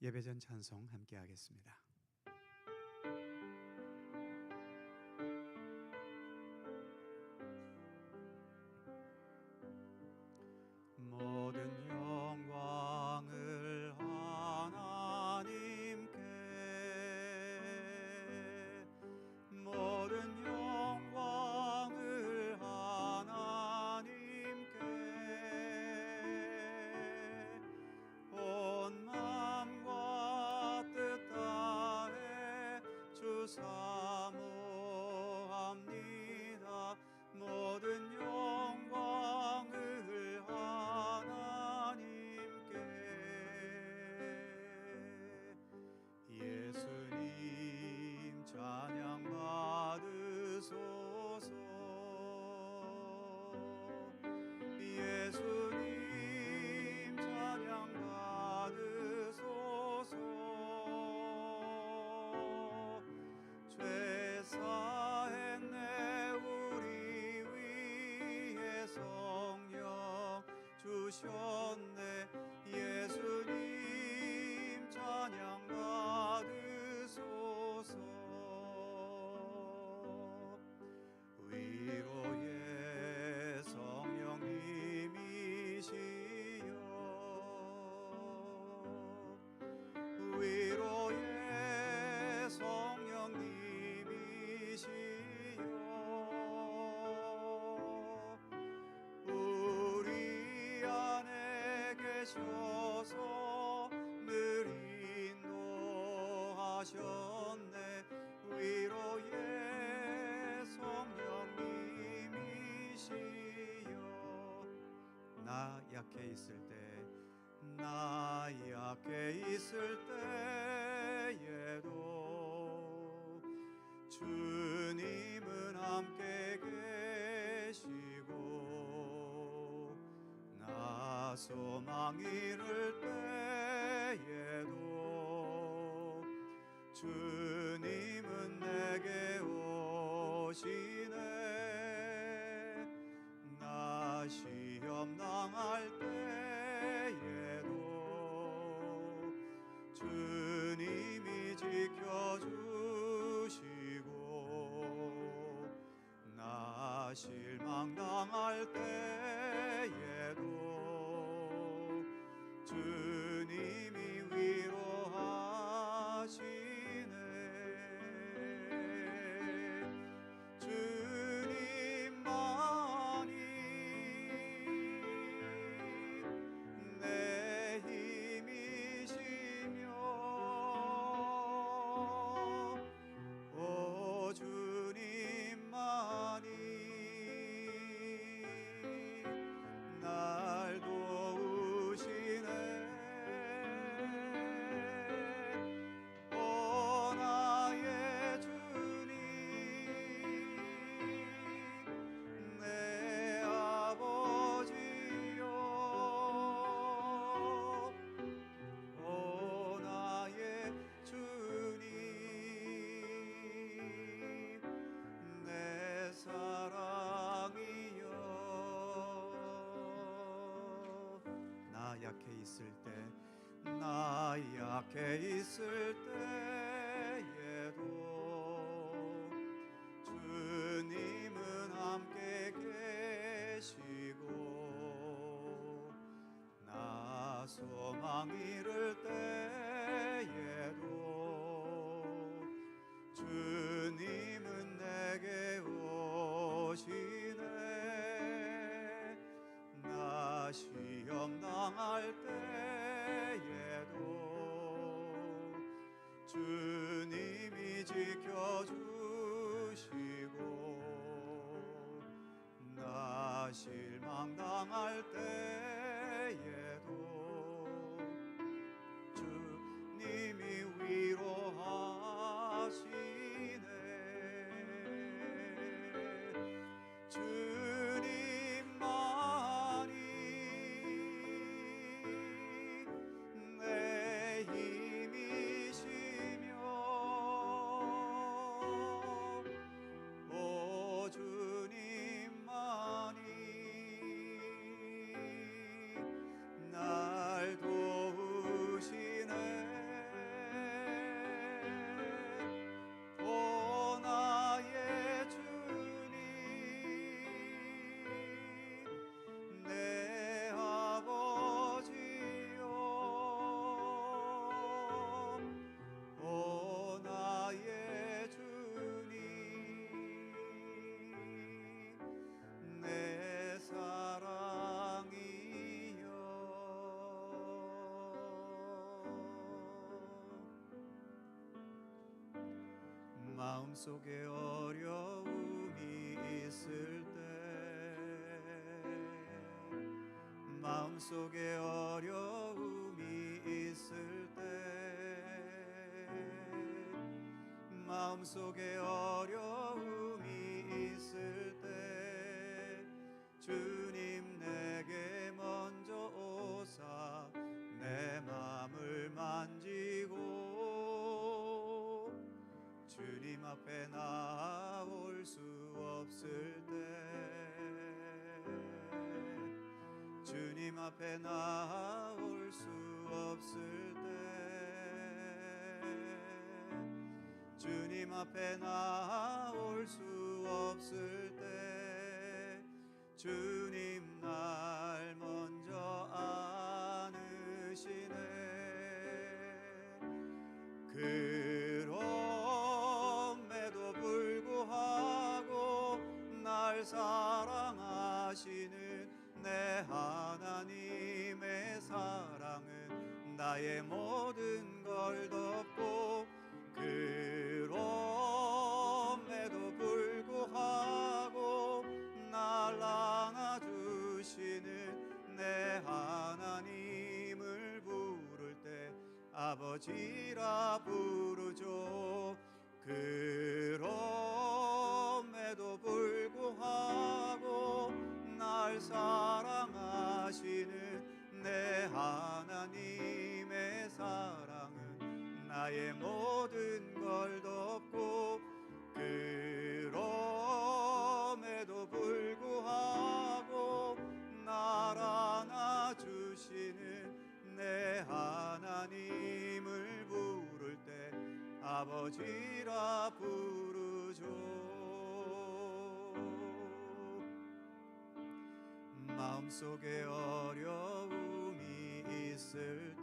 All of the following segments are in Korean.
예배전 찬송 함께 하겠습니다. 모든 영광을 하나님께, 모든 영광을 하나님께, 온 마음과 뜻 다해 주 사모합니다. 모든 영광을 하나님께. 예수님 찬양 받으소서. 예수님 찬양 받으소서. 죄 사했네 우리 위에 성령 주셨네. 예수님 찬양 받으소서. 위로의 성령님이시여, 위로의 성령님이시여, 우리 안에 계셔서 늘 인도하셨네. 위로의 성령님이시여. 나 약해 있을 때, 나 약해 있을 때에도 주님은 함께 계시고, 나 소망 잃을 때에도 주님은 내게 오시네. 나 시험 당할 때에도 주님이 지켜주시고, 나 실망 당할 때에도 주님이 위로하시네. 주님만이 내 힘이시며, 오 주님만이 날 도우시네. 오 나의 주님, 내 아버지여, 오 나의 주님, 내 사랑이여. 나 약해 있을 때, 나 약해 있을 때에도 주님은 함께 계시고, 나 소망 잃을 때에도 주님은 내게 오시네. 나 시험 당할 때에도 주님이 지켜주시고, 나 실망 당할 때에도 주님이 위로하시네. 주님만이 내 힘이시며, 오 주님만이 나 마음속에 어려움이 있을 때 마음속에 어려움이 있을 때 마음속에 어려움이 있을 때 주님 내게 먼저 오사 내 마음을 만지고 주님 앞에 나올 수 없을 때 주님 앞에 나올 수 없을 때 주님 앞에 나올 수 없을 때 주님 날 먼저 안으시네. 그럼에도 불구하고 날 사랑하시는 내 하나님의 사랑은 나의 모든 걸 덮고 그럼에도 불구하고 날 안아주시는 내 하나님을 부를 때 아버지라 부르죠. 그럼에도 불구하고 날 사랑하시는 내 하나님의 사랑은 나의 모든 걸 덮고 그럼에도 불구하고 날 안아주시는 내 하나님을 부를 때 아버지라 부르죠. 마음속에 어려움이 있을 때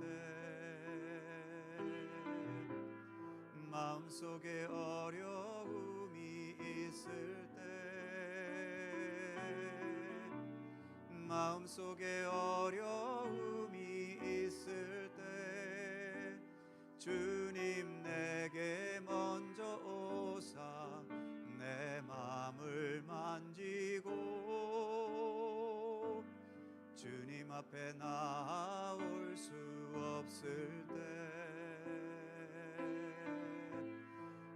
마음속에 어려움이 있을 때 마음속에 어려움이 있을 때 주님 내게 먼저 오사 내 마음을 만지고 주님 앞에 나올 수 없을 때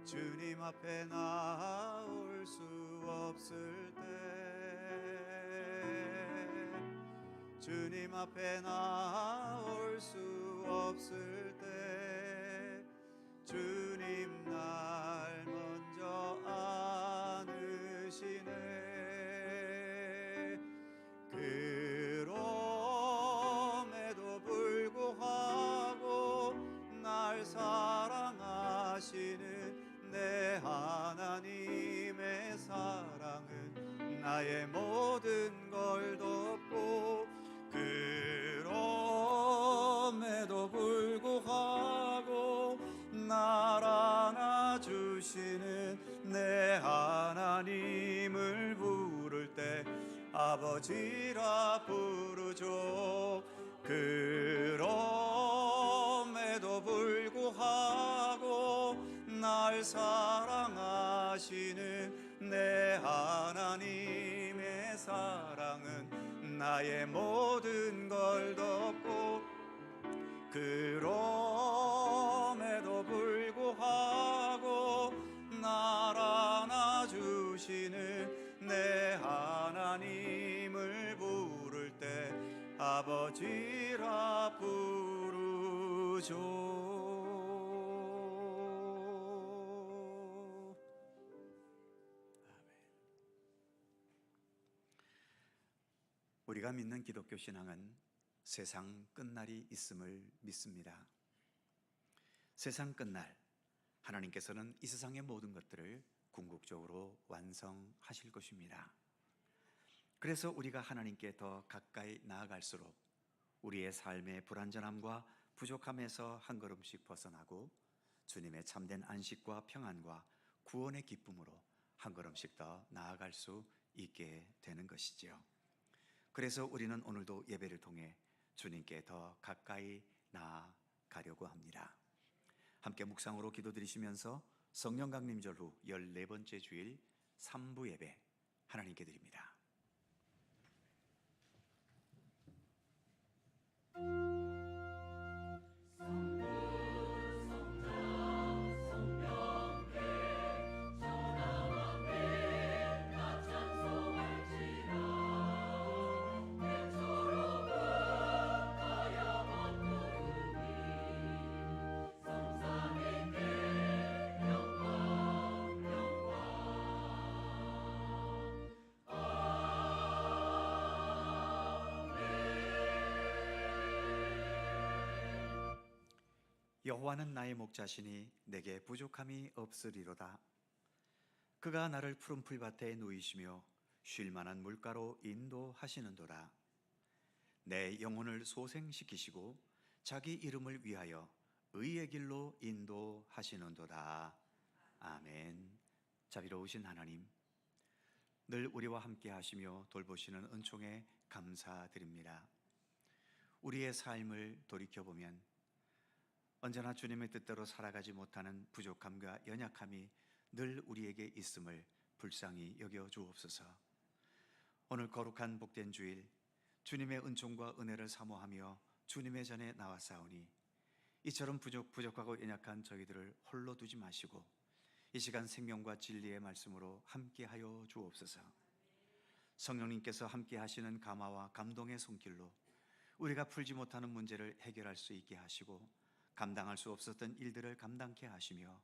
주님 앞에 나올 수 없을 때 주님 앞에 나올 수 없을 때 주님 날 먼저 안으시네. 그럼에도 불구하고 날 사랑하시는 내 하나님의 사랑은 나의 모든 걸 덮고 그럼에도 불구하고 날 안아주시는 내 하나님을 부를 때 아버지라 부르죠. 그럼에도 불구하고 날 사랑하시는 내 하나님의 사랑은 나의 모든 걸 덮고 그럼에도 불구하고 날 안아주시는 내 하나님을 부를 때 아버지라 부르죠. 우리가 믿는 기독교 신앙은 세상 끝날이 있음을 믿습니다. 세상 끝날, 하나님께서는 이 세상의 모든 것들을 궁극적으로 완성하실 것입니다. 그래서 우리가 하나님께 더 가까이 나아갈수록 우리의 삶의 불완전함과 부족함에서 한 걸음씩 벗어나고 주님의 참된 안식과 평안과 구원의 기쁨으로 한 걸음씩 더 나아갈 수 있게 되는 것이지요. 그래서 우리는 오늘도 예배를 통해 주님께 더 가까이 나아가려고 합니다. 함께 묵상으로 기도드리시면서 성령 강림절 후 14번째 주일 3부 예배 하나님께 드립니다. 여호와는 나의 목자시니 내게 부족함이 없으리로다. 그가 나를 푸른 풀밭에 누이시며 쉴 만한 물가로 인도하시는도다. 내 영혼을 소생시키시고 자기 이름을 위하여 의의 길로 인도하시는도다. 아멘. 자비로우신 하나님, 늘 우리와 함께 하시며 돌보시는 은총에 감사드립니다. 우리의 삶을 돌이켜보면 언제나 주님의 뜻대로 살아가지 못하는 부족함과 연약함이 늘 우리에게 있음을 불쌍히 여겨 주옵소서. 오늘 거룩한 복된 주일, 주님의 은총과 은혜를 사모하며 주님의 전에 나왔사오니 이처럼 부족하고 연약한 저희들을 홀로 두지 마시고 이 시간 생명과 진리의 말씀으로 함께하여 주옵소서. 성령님께서 함께 하시는 감화와 감동의 손길로 우리가 풀지 못하는 문제를 해결할 수 있게 하시고 감당할 수 없었던 일들을 감당케 하시며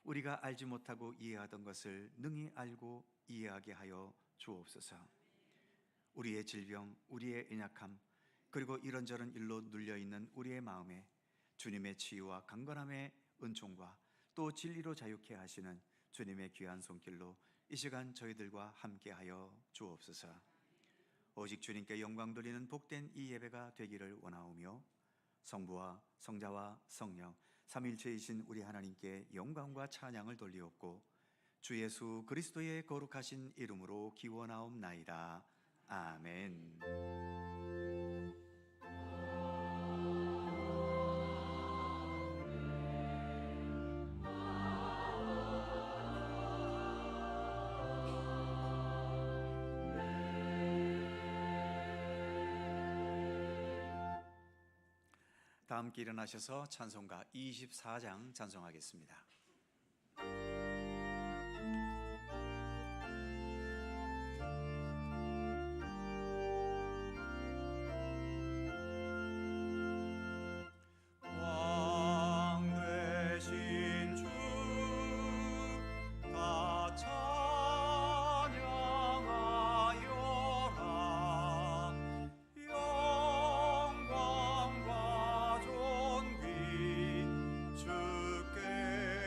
우리가 알지 못하고 이해하던 것을 능히 알고 이해하게 하여 주옵소서. 우리의 질병, 우리의 연약함, 그리고 이런저런 일로 눌려있는 우리의 마음에 주님의 치유와 강건함의 은총과 또 진리로 자유케 하시는 주님의 귀한 손길로 이 시간 저희들과 함께하여 주옵소서. 오직 주님께 영광 돌리는 복된 이 예배가 되기를 원하오며 성부와 성자와 성령 삼일체이신 우리 하나님께 영광과 찬양을 돌리옵고 주 예수 그리스도의 거룩하신 이름으로 기원하옵나이다. 아멘. 다 함께 일어나셔서 찬송가 24장 찬송하겠습니다. 주께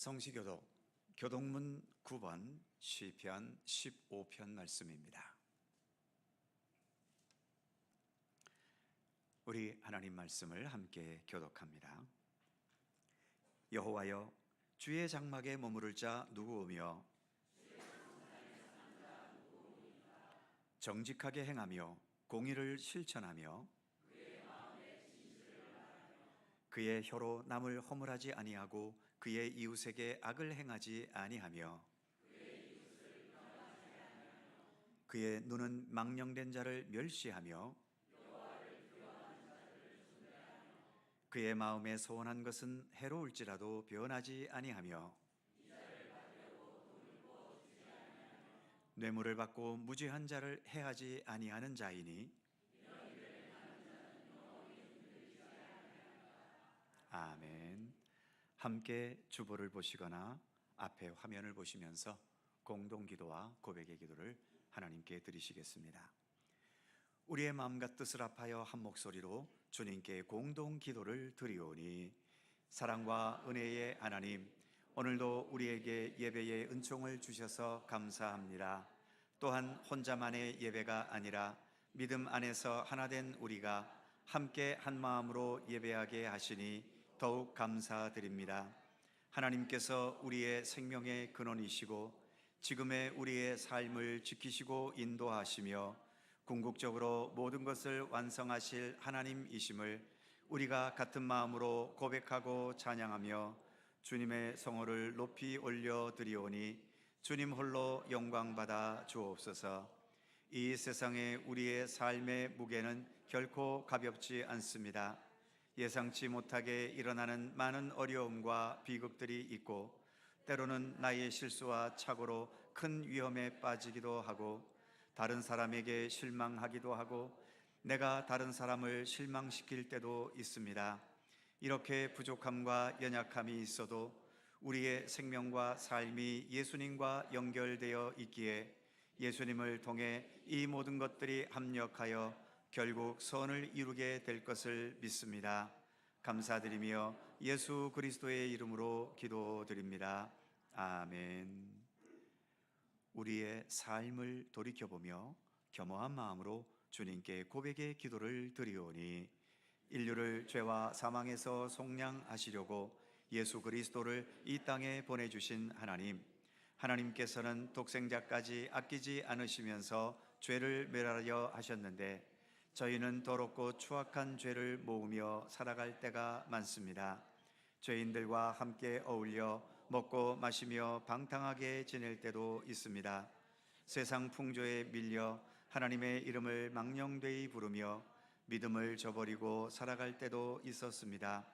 성시교독 교독문 9번 시편 15편 말씀입니다. 우리 하나님 말씀을 함께 교독합니다. 여호와여, 주의 장막에 머무를 자 누구오며 정직하게 행하며 공의를 실천하며 그의 혀로 남을 허물하지 아니하고 그의 이웃에게 악을 행하지 아니하며 그의 눈은 망령된 자를 멸시하며 그의 마음에 소원한 것은 해로울지라도 변하지 아니하며 뇌물을 받고 무죄한 자를 해하지 아니하는 자이니 아멘. 함께 주보를 보시거나 앞에 화면을 보시면서 공동기도와 고백의 기도를 하나님께 드리시겠습니다. 우리의 마음과 뜻을 합하여 한 목소리로 주님께 공동기도를 드리오니 사랑과 은혜의 하나님, 오늘도 우리에게 예배의 은총을 주셔서 감사합니다. 또한 혼자만의 예배가 아니라 믿음 안에서 하나된 우리가 함께 한 마음으로 예배하게 하시니 더욱 감사드립니다. 하나님께서 우리의 생명의 근원이시고 지금의 우리의 삶을 지키시고 인도하시며 궁극적으로 모든 것을 완성하실 하나님이심을 우리가 같은 마음으로 고백하고 찬양하며 주님의 성호를 높이 올려드리오니 주님 홀로 영광받아 주옵소서. 이 세상에 우리의 삶의 무게는 결코 가볍지 않습니다. 예상치 못하게 일어나는 많은 어려움과 비극들이 있고 때로는 나의 실수와 착오로 큰 위험에 빠지기도 하고 다른 사람에게 실망하기도 하고 내가 다른 사람을 실망시킬 때도 있습니다. 이렇게 부족함과 연약함이 있어도 우리의 생명과 삶이 예수님과 연결되어 있기에 예수님을 통해 이 모든 것들이 합력하여 결국 선을 이루게 될 것을 믿습니다. 감사드리며 예수 그리스도의 이름으로 기도드립니다. 아멘. 우리의 삶을 돌이켜보며 겸허한 마음으로 주님께 고백의 기도를 드리오니 인류를 죄와 사망에서 속량하시려고 예수 그리스도를 이 땅에 보내주신 하나님께서는 독생자까지 아끼지 않으시면서 죄를 멸하려 하셨는데 저희는 더럽고 추악한 죄를 모으며 살아갈 때가 많습니다. 죄인들과 함께 어울려 먹고 마시며 방탕하게 지낼 때도 있습니다. 세상 풍조에 밀려 하나님의 이름을 망령되이 부르며 믿음을 저버리고 살아갈 때도 있었습니다.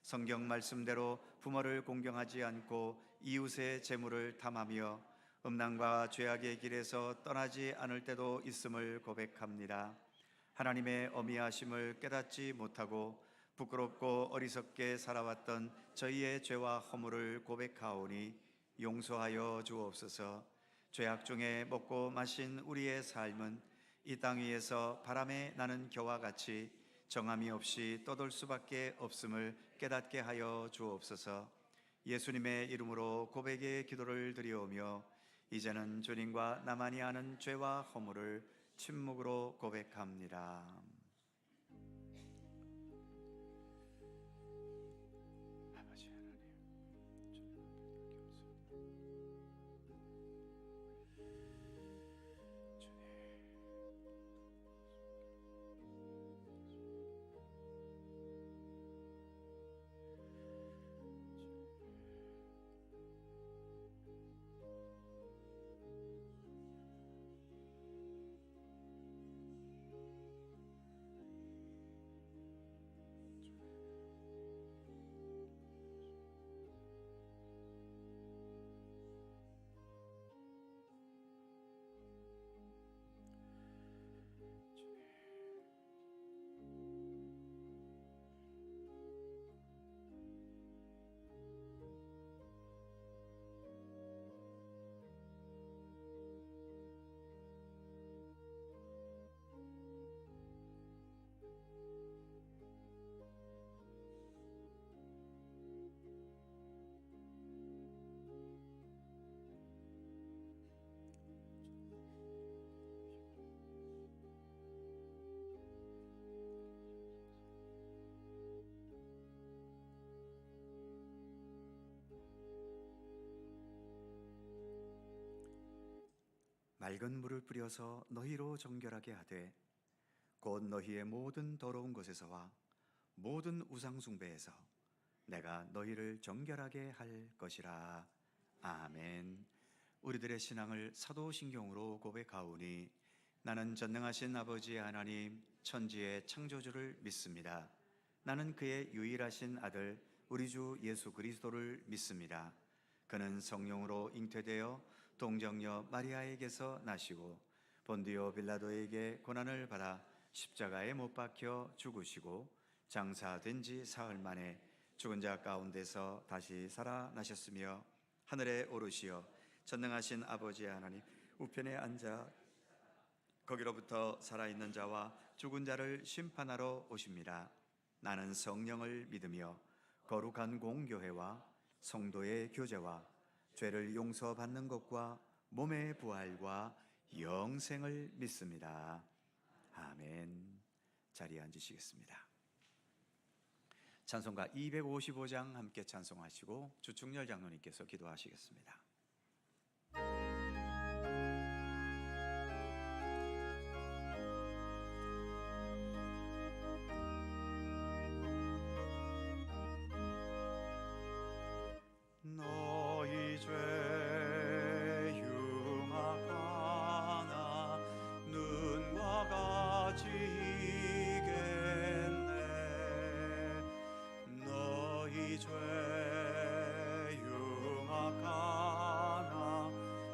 성경 말씀대로 부모를 공경하지 않고 이웃의 재물을 탐하며 음란과 죄악의 길에서 떠나지 않을 때도 있음을 고백합니다. 하나님의 어미하심을 깨닫지 못하고 부끄럽고 어리석게 살아왔던 저희의 죄와 허물을 고백하오니 용서하여 주옵소서. 죄악 중에 먹고 마신 우리의 삶은 이 땅 위에서 바람에 나는 겨와 같이 정함이 없이 떠돌 수밖에 없음을 깨닫게 하여 주옵소서. 예수님의 이름으로 고백의 기도를 드리오며 이제는 주님과 나만이 아는 죄와 허물을 침묵으로 고백합니다. 아버지 하나님, 맑은 물을 뿌려서 너희로 정결하게 하되 곧 너희의 모든 더러운 것에서와 모든 우상 숭배에서 내가 너희를 정결하게 할 것이라. 아멘. 우리들의 신앙을 사도신경으로 고백하오니 나는 전능하신 아버지 하나님 천지의 창조주를 믿습니다. 나는 그의 유일하신 아들 우리 주 예수 그리스도를 믿습니다. 그는 성령으로 잉태되어 동정녀 마리아에게서 나시고 본디오 빌라도에게 고난을 받아 십자가에 못 박혀 죽으시고 장사된 지 사흘 만에 죽은 자 가운데서 다시 살아나셨으며 하늘에 오르시어 전능하신 아버지 하나님 우편에 앉아 거기로부터 살아있는 자와 죽은 자를 심판하러 오십니다. 나는 성령을 믿으며 거룩한 공교회와 성도의 교제와 죄를 용서받는 것과 몸의 부활과 영생을 믿습니다. 아멘. 자리에 앉으시겠습니다. 찬송가 255장 함께 찬송하시고 주충렬 장로님께서 기도하시겠습니다. 너희 죄 흉악하나 눈과 같이 이겠네. 너희 죄 흉악하나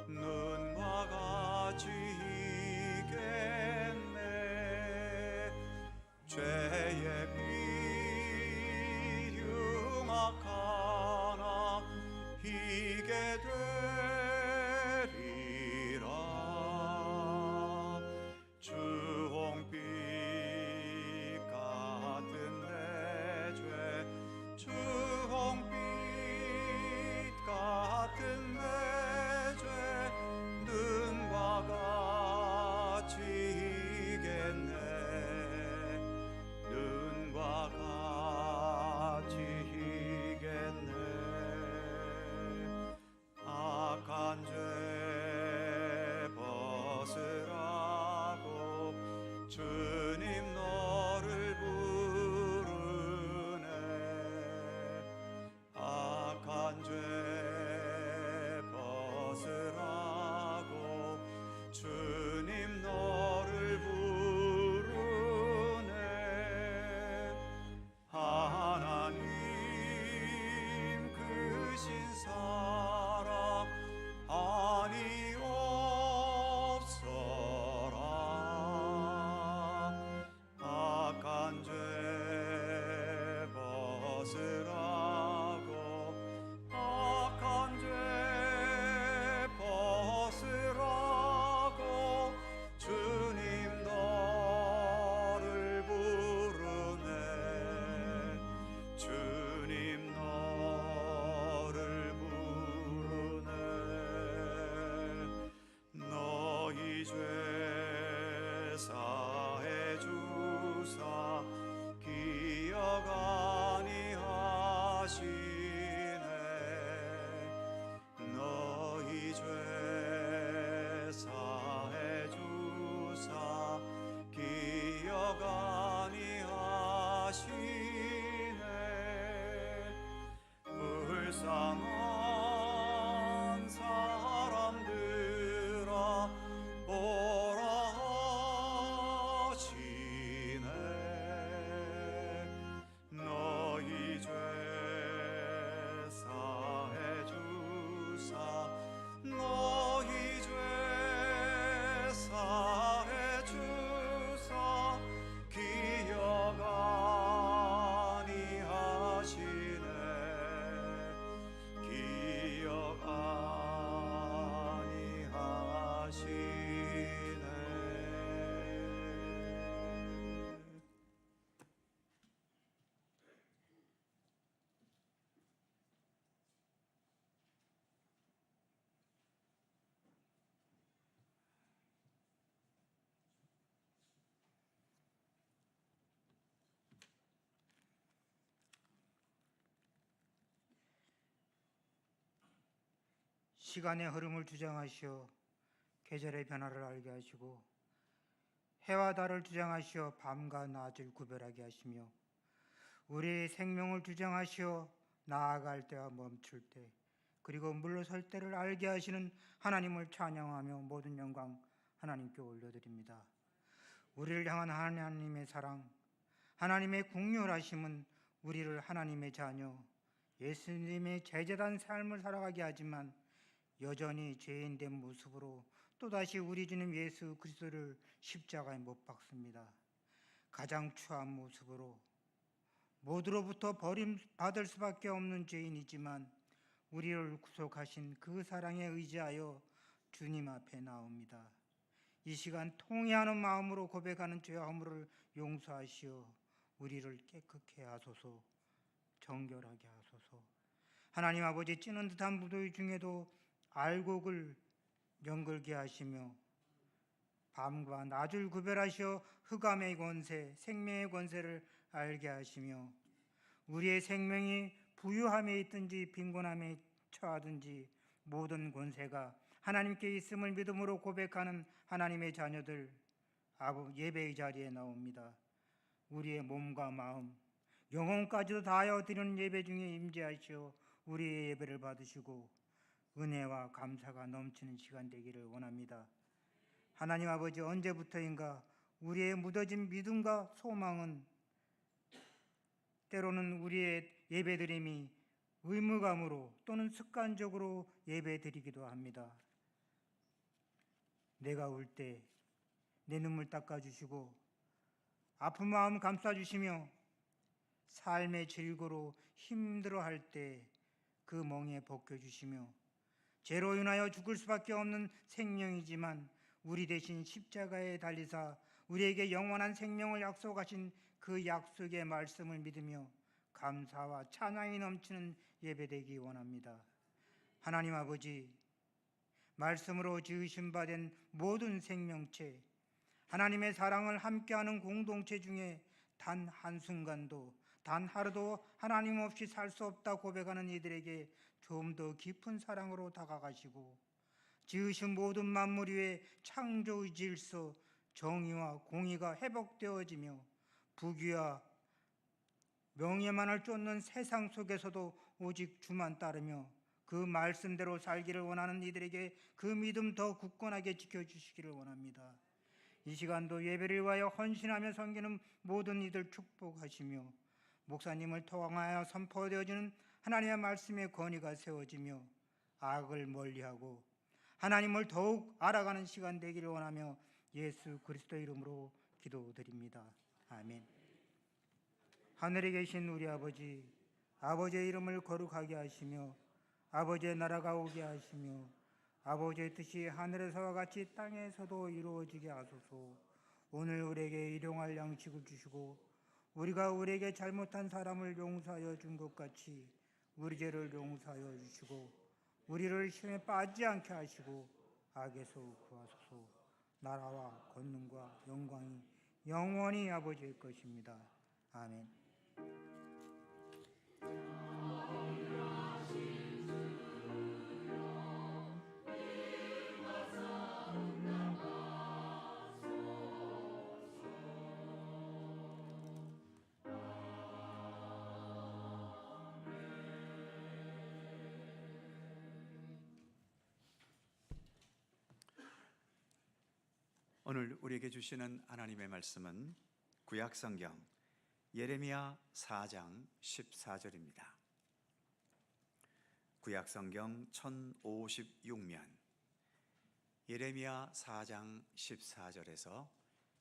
눈과 같이 이겠네. 죄의 비 흉악하나 이게 되리라. 주홍빛 같은 내 죄 주홍빛 같은 내 죄 눈과 같이 이겠네. 눈과 같이 이겠네. 악한 죄 벗으라고 주님 너를 부르네. 악한 죄 벗으라고 주님 너를 부르네. 하나님 크신 사랑 아니 없어라. 악한 죄 벗으라고 악한 죄 벗으라고 주님 너를 부르네. 주님 너를 부르네. 너희 죄 사해 주사 기억 아니하시네. 너희 죄 사해 주사 기억 아니하시네. 불쌍한 사람들아 오라 하시네. 너희 죄 사해 주사 너희 죄 사해 주사 기억 아니하시네. 기억 아니하시네. 시간의 흐름을 주장하시어 계절의 변화를 알게 하시고 해와 달을 주장하시어 밤과 낮을 구별하게 하시며 우리의 생명을 주장하시어 나아갈 때와 멈출 때 그리고 물러설 때를 알게 하시는 하나님을 찬양하며 모든 영광 하나님께 올려드립니다. 우리를 향한 하나님의 사랑, 하나님의 긍휼하심은 우리를 하나님의 자녀, 예수님의 제자단 삶을 살아가게 하지만 여전히 죄인된 모습으로 또다시 우리 주님 예수 그리스도를 십자가에 못 박습니다. 가장 추한 모습으로 모두로부터 버림받을 수밖에 없는 죄인이지만 우리를 구속하신 그 사랑에 의지하여 주님 앞에 나옵니다. 이 시간 통회하는 마음으로 고백하는 죄와 허물을 용서하시어 우리를 깨끗게 하소서, 정결하게 하소서. 하나님 아버지, 찌는 듯한 무더위 중에도 알곡을 연글게 하시며 밤과 낮을 구별하시어 흑암의 권세, 생명의 권세를 알게 하시며 우리의 생명이 부유함에 있든지 빈곤함에 처하든지 모든 권세가 하나님께 있음을 믿음으로 고백하는 하나님의 자녀들 예배의 자리에 나옵니다. 우리의 몸과 마음, 영혼까지도 다하여 드리는 예배 중에 임재하시어 우리의 예배를 받으시고 은혜와 감사가 넘치는 시간 되기를 원합니다. 하나님 아버지, 언제부터인가 우리의 묻어진 믿음과 소망은 때로는 우리의 예배드림이 의무감으로 또는 습관적으로 예배드리기도 합니다. 내가 울 때 내 눈물 닦아주시고 아픈 마음 감싸주시며 삶의 질고로 힘들어할 때 그 멍에 벗겨주시며 죄로 인하여 죽을 수밖에 없는 생명이지만 우리 대신 십자가에 달리사 우리에게 영원한 생명을 약속하신 그 약속의 말씀을 믿으며 감사와 찬양이 넘치는 예배되기 원합니다. 하나님 아버지, 말씀으로 지으신 바 된 모든 생명체, 하나님의 사랑을 함께하는 공동체 중에 단 한순간도 단 하루도 하나님 없이 살 수 없다 고백하는 이들에게 좀 더 깊은 사랑으로 다가가시고 지으신 모든 만물 위에 창조의 질서, 정의와 공의가 회복되어지며 부귀와 명예만을 쫓는 세상 속에서도 오직 주만 따르며 그 말씀대로 살기를 원하는 이들에게 그 믿음 더 굳건하게 지켜주시기를 원합니다. 이 시간도 예배를 위하여 헌신하며 섬기는 모든 이들 축복하시며 목사님을 통하여 선포되어지는 하나님의 말씀의 권위가 세워지며 악을 멀리하고 하나님을 더욱 알아가는 시간 되기를 원하며 예수 그리스도 이름으로 기도드립니다. 아멘. 하늘에 계신 우리 아버지, 아버지의 이름을 거룩하게 하시며 아버지의 나라가 오게 하시며 아버지의 뜻이 하늘에서와 같이 땅에서도 이루어지게 하소서. 오늘 우리에게 일용할 양식을 주시고 우리가 우리에게 잘못한 사람을 용서하여 준 것 같이 우리 죄를 용서하여 주시고 우리를 시험에 빠지지 않게 하시고 악에서 구하소서. 나라와 권능과 영광이 영원히 아버지의 것입니다. 아멘. 오늘 우리에게 주시는 하나님의 말씀은 구약성경 예레미야 4장 14절입니다. 구약성경 1056면 예레미야 4장 14절에서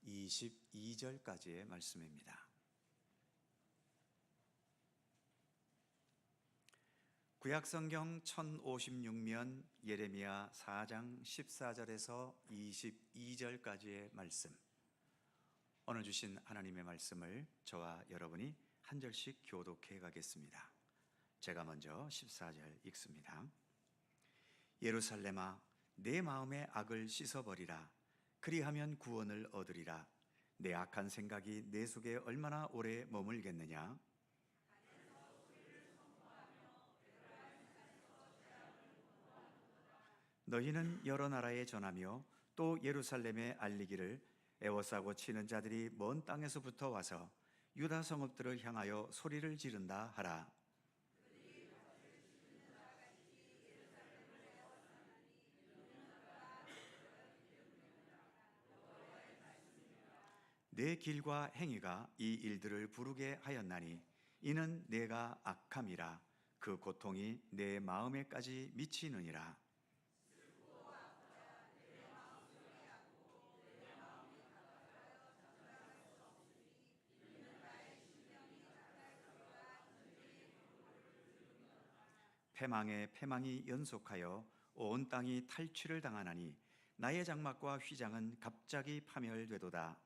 22절까지의 말씀입니다. 구약성경 1056면 예레미야 4장 14절에서 22절까지의 말씀, 오늘 주신 하나님의 말씀을 저와 여러분이 한 절씩 교독해 가겠습니다. 제가 먼저 14절 읽습니다. 예루살렘아, 내 마음의 악을 씻어버리라. 그리하면 구원을 얻으리라. 내 악한 생각이 내 속에 얼마나 오래 머물겠느냐. 너희는 여러 나라에 전하며 또 예루살렘에 알리기를 애워싸고 치는 자들이 먼 땅에서부터 와서 유다 성읍들을 향하여 소리를 지른다 하라. 내 길과 행위가 이 일들을 부르게 하였나니 이는 내가 악함이라. 그 고통이 내 마음에까지 미치느니라. 패망에 패망이 연속하여 온 땅이 탈취를 당하나니 나의 장막과 휘장은 갑자기 파멸되도다.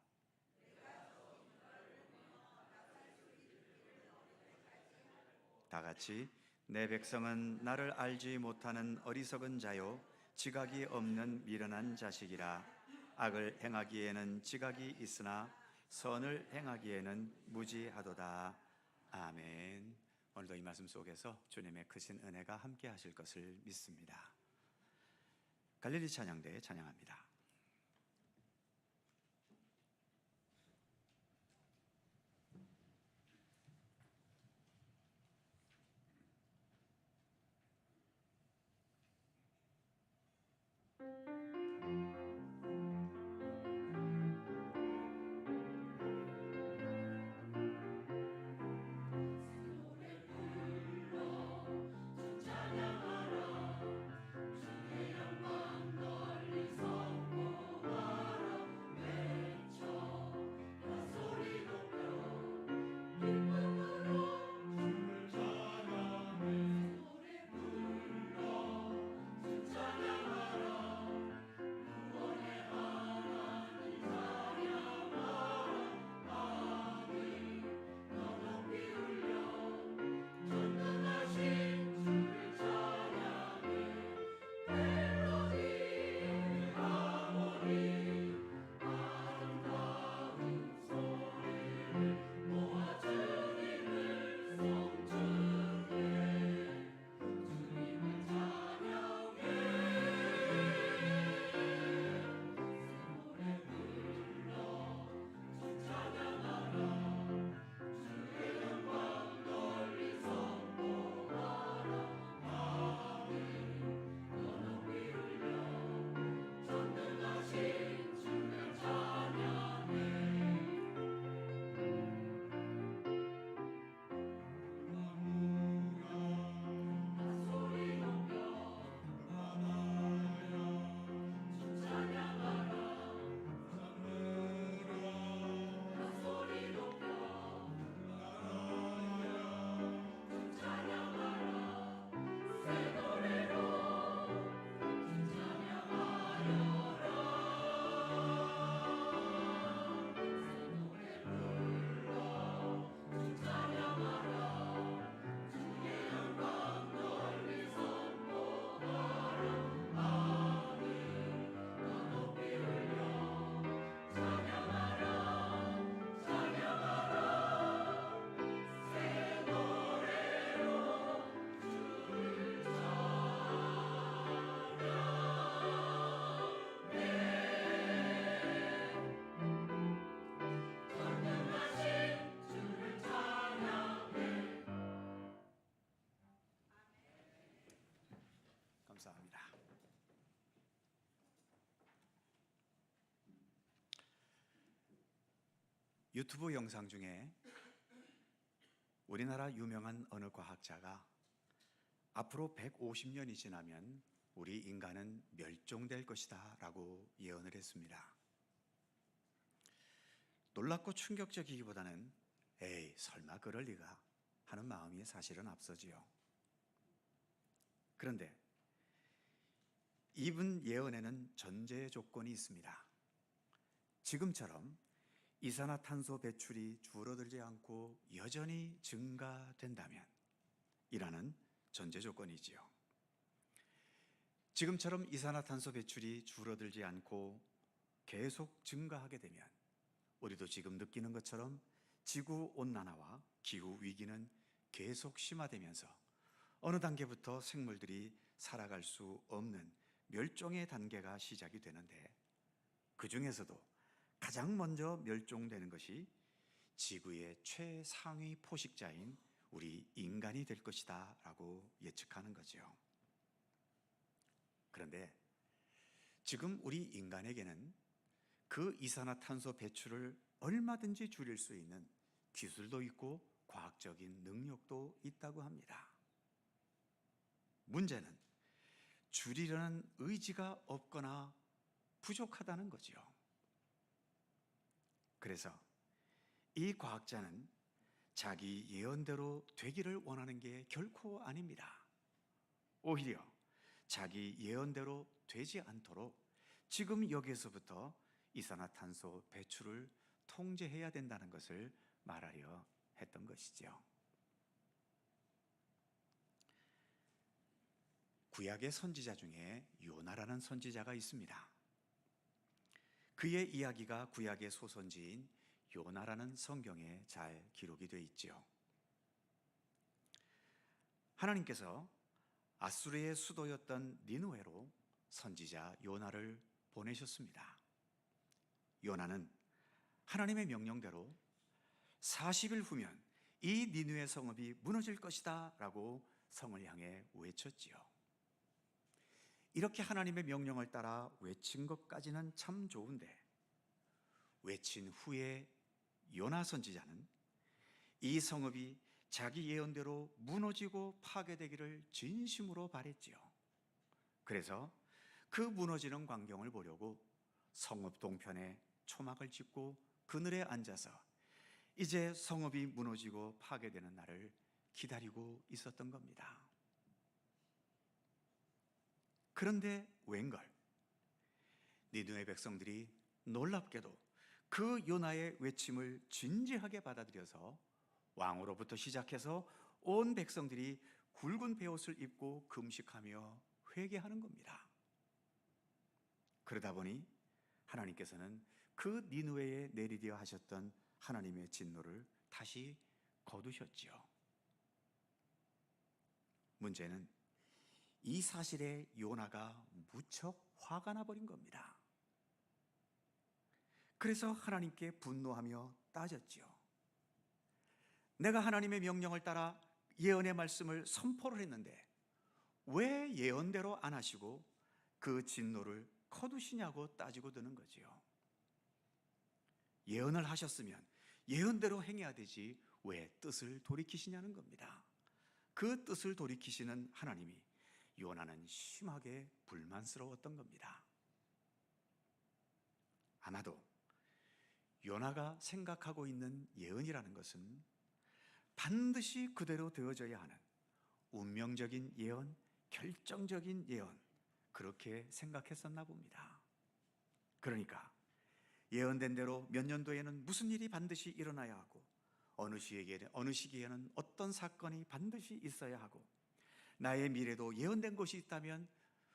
다 같이 내 백성은 나를 알지 못하는 어리석은 자요 지각이 없는 미련한 자식이라. 악을 행하기에는 지각이 있으나 선을 행하기에는 무지하도다. 아멘. 오늘도 이 말씀 속에서 주님의 크신 은혜가 함께 하실 것을 믿습니다. 갈릴리 찬양대 찬양합니다. 감사합니다. 유튜브 영상 중에 우리나라 유명한 어느 과학자가 앞으로 150년이 지나면 우리 인간은 멸종될 것이다 라고 예언을 했습니다. 놀랍고 충격적이기보다는 에이 설마 그럴 리가 하는 마음이 사실은 앞서지요. 그런데 이분 예언에는 전제 조건이 있습니다. 지금처럼 이산화탄소 배출이 줄어들지 않고 여전히 증가된다면 이라는 전제 조건이지요. 지금처럼 이산화탄소 배출이 줄어들지 않고 계속 증가하게 되면 우리도 지금 느끼는 것처럼 지구온난화와 기후위기는 계속 심화되면서 어느 단계부터 생물들이 살아갈 수 없는 멸종의 단계가 시작이 되는데, 그 중에서도 가장 먼저 멸종되는 것이 지구의 최상위 포식자인 우리 인간이 될 것이다 라고 예측하는 거죠. 그런데 지금 우리 인간에게는 그 이산화탄소 배출을 얼마든지 줄일 수 있는 기술도 있고 과학적인 능력도 있다고 합니다. 문제는 줄이려는 의지가 없거나 부족하다는 거지요. 그래서 이 과학자는 자기 예언대로 되기를 원하는 게 결코 아닙니다. 오히려 자기 예언대로 되지 않도록 지금 여기에서부터 이산화탄소 배출을 통제해야 된다는 것을 말하려 했던 것이죠. 구약의 선지자 중에 요나라는 선지자가 있습니다. 그의 이야기가 구약의 소선지인 요나라는 성경에 잘 기록이 되어 있지요. 하나님께서 아수르의 수도였던 니느웨로 선지자 요나를 보내셨습니다. 요나는 하나님의 명령대로 40일 후면 이 니느웨 성읍이 무너질 것이다 라고 성을 향해 외쳤지요. 이렇게 하나님의 명령을 따라 외친 것까지는 참 좋은데, 외친 후에 요나 선지자는 이 성읍이 자기 예언대로 무너지고 파괴되기를 진심으로 바랬지요. 그래서 그 무너지는 광경을 보려고 성읍 동편에 초막을 짓고 그늘에 앉아서 이제 성읍이 무너지고 파괴되는 날을 기다리고 있었던 겁니다. 그런데 웬걸, 니느웨 백성들이 놀랍게도 그 요나의 외침을 진지하게 받아들여서 왕으로부터 시작해서 온 백성들이 굵은 베옷을 입고 금식하며 회개하는 겁니다. 그러다 보니 하나님께서는 그 니느웨에 내리려 하셨던 하나님의 진노를 다시 거두셨지요. 문제는 이 사실에 요나가 무척 화가 나버린 겁니다. 그래서 하나님께 분노하며 따졌지요. 내가 하나님의 명령을 따라 예언의 말씀을 선포를 했는데 왜 예언대로 안 하시고 그 진노를 거두시냐고 따지고 드는 거지요. 예언을 하셨으면 예언대로 행해야 되지 왜 뜻을 돌이키시냐는 겁니다. 그 뜻을 돌이키시는 하나님이 요나는 심하게 불만스러웠던 겁니다. 아마도 요나가 생각하고 있는 예언이라는 것은 반드시 그대로 되어져야 하는 운명적인 예언, 결정적인 예언, 그렇게 생각했었나 봅니다. 그러니까 예언된 대로 몇 년도에는 무슨 일이 반드시 일어나야 하고 어느 시기에는 어떤 사건이 반드시 있어야 하고 나의 미래도 예언된 것이 있다면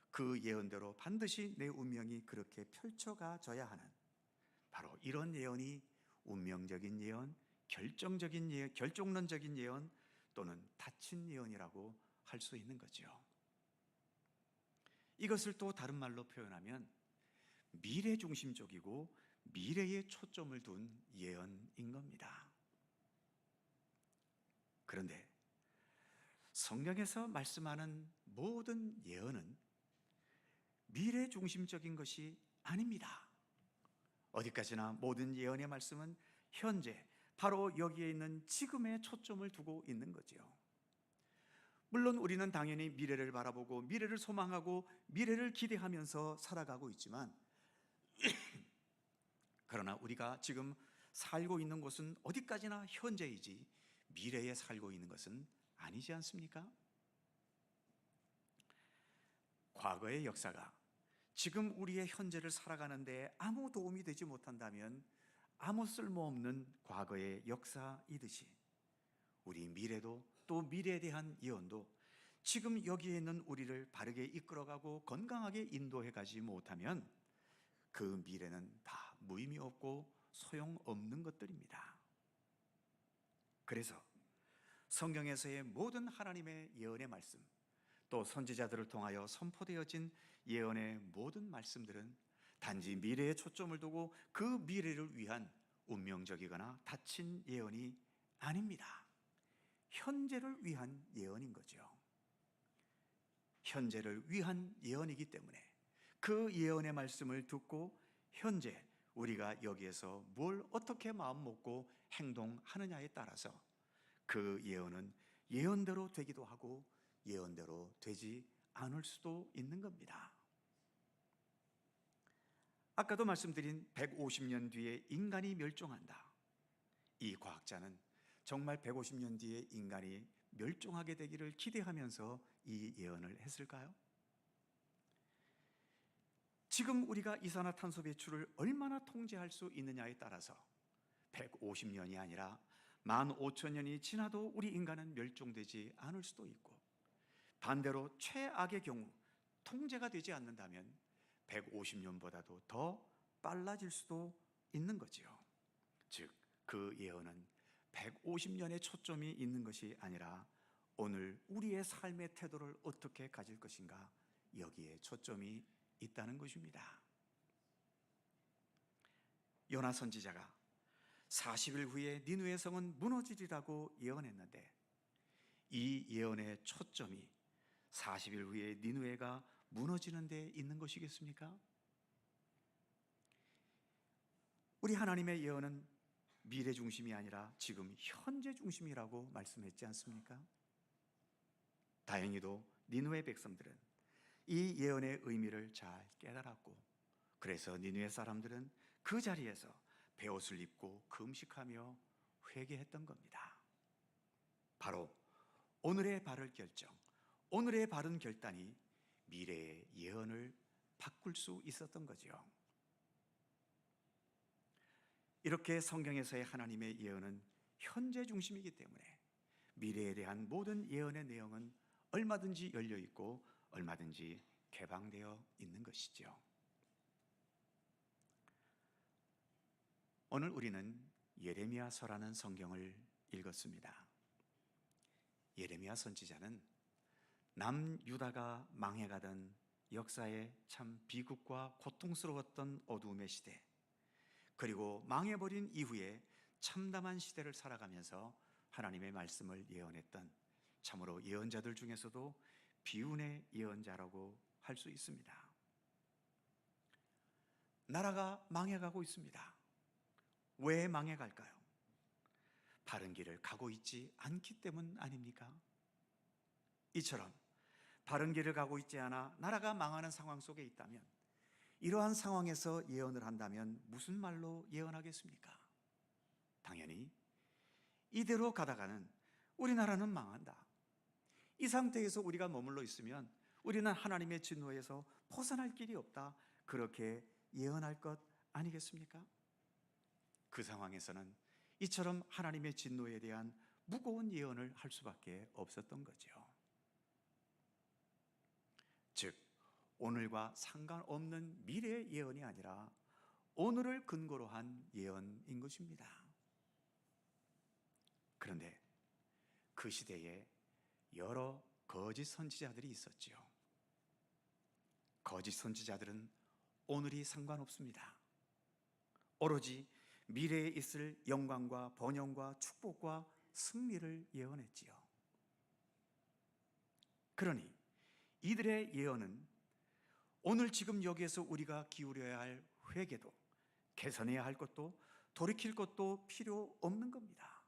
그 예언대로 반드시 내 운명이 그렇게 펼쳐가져야 하는 바로 이런 예언이 운명적인 예언, 결정적인 예언, 결정론적인 예언 또는 닫힌 예언이라고 할 수 있는 거죠. 이것을 또 다른 말로 표현하면 미래 중심적이고 미래에 초점을 둔 예언인 겁니다. 그런데 성경에서 말씀하는 모든 예언은 미래 중심적인 것이 아닙니다. 어디까지나 모든 예언의 말씀은 현재 바로 여기에 있는 지금에 초점을 두고 있는 거지요. 물론 우리는 당연히 미래를 바라보고 미래를 소망하고 미래를 기대하면서 살아가고 있지만 그러나 우리가 지금 살고 있는 곳은 어디까지나 현재이지 미래에 살고 있는 것은 아니지 않습니까? 과거의 역사가 지금 우리의 현재를 살아가는데 아무 도움이 되지 못한다면 아무 쓸모없는 과거의 역사이듯이 우리 미래도 또 미래에 대한 예언도 지금 여기에 있는 우리를 바르게 이끌어가고 건강하게 인도해 가지 못하면 그 미래는 다 무의미 없고 소용없는 것들입니다. 그래서 성경에서의 모든 하나님의 예언의 말씀 또 선지자들을 통하여 선포되어진 예언의 모든 말씀들은 단지 미래에 초점을 두고 그 미래를 위한 운명적이거나 닫힌 예언이 아닙니다. 현재를 위한 예언인 거죠. 현재를 위한 예언이기 때문에 그 예언의 말씀을 듣고 현재 우리가 여기에서 뭘 어떻게 마음 먹고 행동하느냐에 따라서 그 예언은 예언대로 되기도 하고 예언대로 되지 않을 수도 있는 겁니다. 아까도 말씀드린 150년 뒤에 인간이 멸종한다. 이 과학자는 정말 150년 뒤에 인간이 멸종하게 되기를 기대하면서 이 예언을 했을까요? 지금 우리가 이산화탄소 배출을 얼마나 통제할 수 있느냐에 따라서 150년이 아니라 15,000년이 지나도 우리 인간은 멸종되지 않을 수도 있고, 반대로 최악의 경우 통제가 되지 않는다면 150년보다도 더 빨라질 수도 있는 거지요. 즉, 그 예언은 150년의 초점이 있는 것이 아니라 오늘 우리의 삶의 태도를 어떻게 가질 것인가, 여기에 초점이 있다는 것입니다. 요나 선지자가 40일 후에 니느웨 성은 무너지리라고 예언했는데 이 예언의 초점이 40일 후에 니느웨가 무너지는 데 있는 것이겠습니까? 우리 하나님의 예언은 미래 중심이 아니라 지금 현재 중심이라고 말씀했지 않습니까? 다행히도 니느웨 백성들은 이 예언의 의미를 잘 깨달았고, 그래서 니느웨 사람들은 그 자리에서 베옷을 입고 금식하며 회개했던 겁니다. 바로 오늘의 바른 결정, 오늘의 바른 결단이 미래의 예언을 바꿀 수 있었던 거죠. 이렇게 성경에서의 하나님의 예언은 현재 중심이기 때문에 미래에 대한 모든 예언의 내용은 얼마든지 열려 있고 얼마든지 개방되어 있는 것이죠. 오늘 우리는 예레미야서라는 성경을 읽었습니다. 예레미야 선지자는 남유다가 망해가던 역사의 참 비극과 고통스러웠던 어두움의 시대, 그리고 망해버린 이후에 참담한 시대를 살아가면서 하나님의 말씀을 예언했던 참으로 예언자들 중에서도 비운의 예언자라고 할 수 있습니다. 나라가 망해가고 있습니다. 왜 망해갈까요? 바른 길을 가고 있지 않기 때문 아닙니까? 이처럼 바른 길을 가고 있지 않아 나라가 망하는 상황 속에 있다면, 이러한 상황에서 예언을 한다면 무슨 말로 예언하겠습니까? 당연히 이대로 가다가는 우리나라는 망한다, 이 상태에서 우리가 머물러 있으면 우리는 하나님의 진노에서 벗어날 길이 없다, 그렇게 예언할 것 아니겠습니까? 그 상황에서는 이처럼 하나님의 진노에 대한 무거운 예언을 할 수밖에 없었던 거죠. 즉, 오늘과 상관없는 미래의 예언이 아니라 오늘을 근거로 한 예언인 것입니다. 그런데 그 시대에 여러 거짓 선지자들이 있었지요. 거짓 선지자들은 오늘이 상관없습니다. 오로지 미래에 있을 영광과 번영과 축복과 승리를 예언했지요. 그러니 이들의 예언은 오늘 지금 여기에서 우리가 기울여야 할 회개도, 개선해야 할 것도, 돌이킬 것도 필요 없는 겁니다.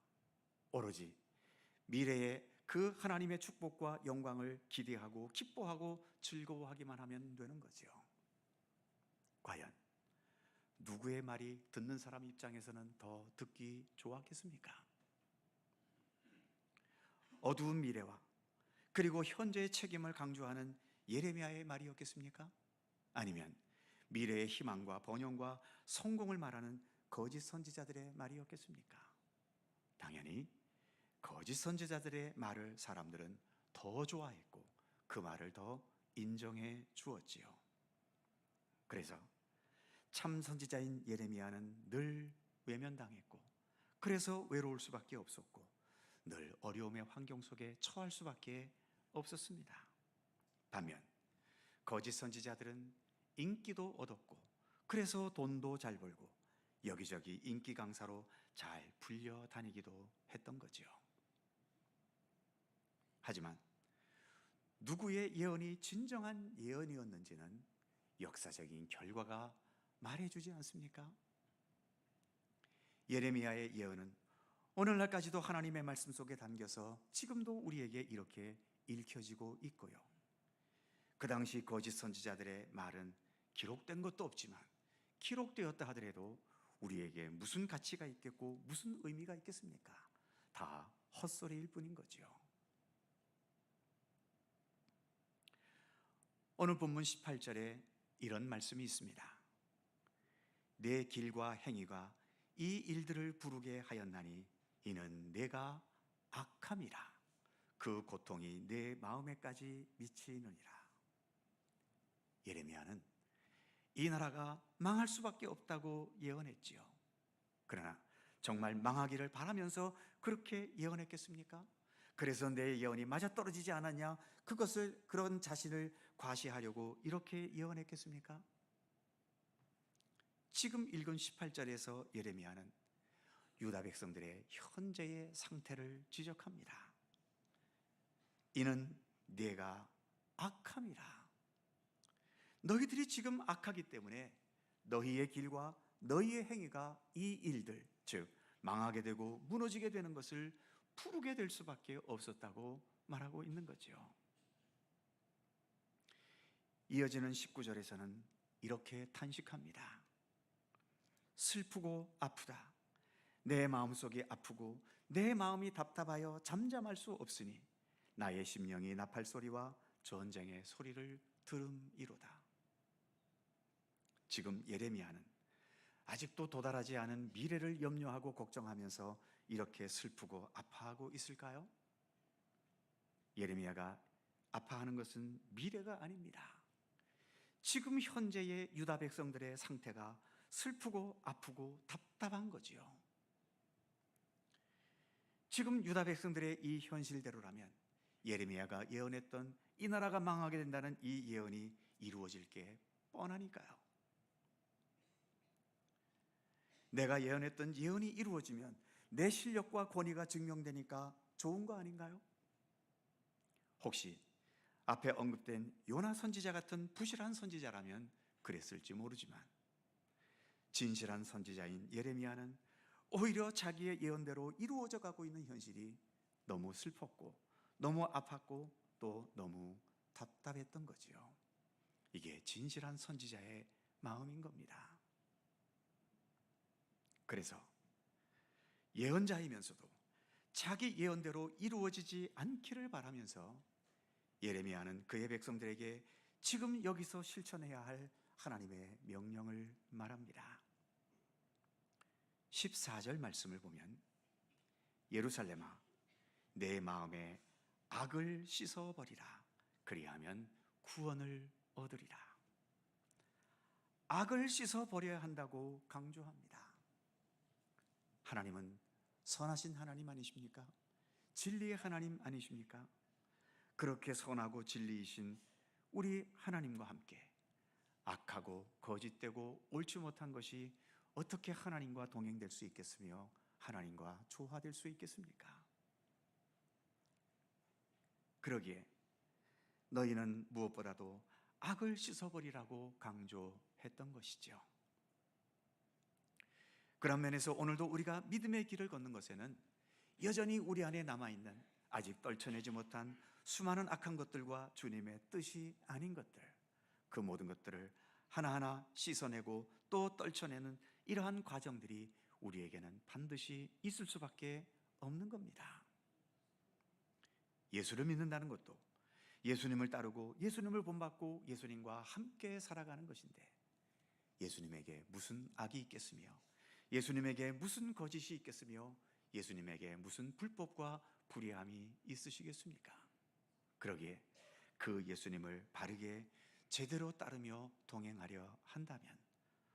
오로지 미래에 그 하나님의 축복과 영광을 기대하고 기뻐하고 즐거워하기만 하면 되는 거죠. 과연 누구의 말이 듣는 사람 입장에서는 더 듣기 좋았겠습니까? 어두운 미래와 그리고 현재의 책임을 강조하는 예레미야의 말이었겠습니까? 아니면 미래의 희망과 번영과 성공을 말하는 거짓 선지자들의 말이었겠습니까? 당연히 거짓 선지자들의 말을 사람들은 더 좋아했고 그 말을 더 인정해 주었지요. 그래서 참 선지자인 예레미야는 늘 외면당했고, 그래서 외로울 수밖에 없었고 늘 어려움의 환경 속에 처할 수밖에 없었습니다. 반면 거짓 선지자들은 인기도 얻었고 그래서 돈도 잘 벌고 여기저기 인기 강사로 잘 불려 다니기도 했던 거죠. 하지만 누구의 예언이 진정한 예언이었는지는 역사적인 결과가 말해주지 않습니까? 예레미야의 예언은 오늘날까지도 하나님의 말씀 속에 담겨서 지금도 우리에게 이렇게 읽혀지고 있고요. 그 당시 거짓 선지자들의 말은 기록된 것도 없지만 기록되었다 하더라도 우리에게 무슨 가치가 있겠고 무슨 의미가 있겠습니까? 다 헛소리일 뿐인 거죠. 오늘 본문 18절에 이런 말씀이 있습니다. 내 길과 행위가 이 일들을 부르게 하였나니 이는 내가 악함이라. 그 고통이 내 마음에까지 미치느니라. 예레미야는 이 나라가 망할 수밖에 없다고 예언했지요. 그러나 정말 망하기를 바라면서 그렇게 예언했겠습니까? 그래서 내 예언이 맞아떨어지지 않았냐? 그런 자신을 과시하려고 이렇게 예언했겠습니까? 지금 읽은 18절에서 예레미야는 유다 백성들의 현재의 상태를 지적합니다. 이는 내가 악함이라. 너희들이 지금 악하기 때문에 너희의 길과 너희의 행위가 이 일들, 즉 망하게 되고 무너지게 되는 것을 부르게 될 수밖에 없었다고 말하고 있는 거죠. 이어지는 19절에서는 이렇게 탄식합니다. 슬프고 아프다. 내 마음속이 아프고 내 마음이 답답하여 잠잠할 수 없으니 나의 심령이 나팔 소리와 전쟁의 소리를 들음이로다. 지금 예레미야는 아직도 도달하지 않은 미래를 염려하고 걱정하면서 이렇게 슬프고 아파하고 있을까요? 예레미야가 아파하는 것은 미래가 아닙니다. 지금 현재의 유다 백성들의 상태가 슬프고 아프고 답답한 거지요. 지금 유다 백성들의 이 현실대로라면 예레미야가 예언했던 이 나라가 망하게 된다는 이 예언이 이루어질 게 뻔하니까요. 내가 예언했던 예언이 이루어지면 내 실력과 권위가 증명되니까 좋은 거 아닌가요? 혹시 앞에 언급된 요나 선지자 같은 부실한 선지자라면 그랬을지 모르지만 진실한 선지자인 예레미야는 오히려 자기의 예언대로 이루어져 가고 있는 현실이 너무 슬펐고 너무 아팠고 또 너무 답답했던 거지요. 이게 진실한 선지자의 마음인 겁니다. 그래서 예언자이면서도 자기 예언대로 이루어지지 않기를 바라면서 예레미야는 그의 백성들에게 지금 여기서 실천해야 할 하나님의 명령을 말합니다. 14절 말씀을 보면 예루살렘아 내 마음에 악을 씻어버리라. 그리하면 구원을 얻으리라. 악을 씻어버려야 한다고 강조합니다. 하나님은 선하신 하나님 아니십니까? 진리의 하나님 아니십니까? 그렇게 선하고 진리이신 우리 하나님과 함께 악하고 거짓되고 옳지 못한 것이 어떻게 하나님과 동행될 수 있겠으며 하나님과 조화될 수 있겠습니까? 그러기에 너희는 무엇보다도 악을 씻어버리라고 강조했던 것이죠. 그런 면에서 오늘도 우리가 믿음의 길을 걷는 것에는 여전히 우리 안에 남아있는 아직 떨쳐내지 못한 수많은 악한 것들과 주님의 뜻이 아닌 것들, 그 모든 것들을 하나하나 씻어내고 또 떨쳐내는 이러한 과정들이 우리에게는 반드시 있을 수밖에 없는 겁니다. 예수를 믿는다는 것도 예수님을 따르고 예수님을 본받고 예수님과 함께 살아가는 것인데 예수님에게 무슨 악이 있겠으며 예수님에게 무슨 거짓이 있겠으며 예수님에게 무슨 불법과 불의함이 있으시겠습니까? 그러기에 그 예수님을 바르게 제대로 따르며 동행하려 한다면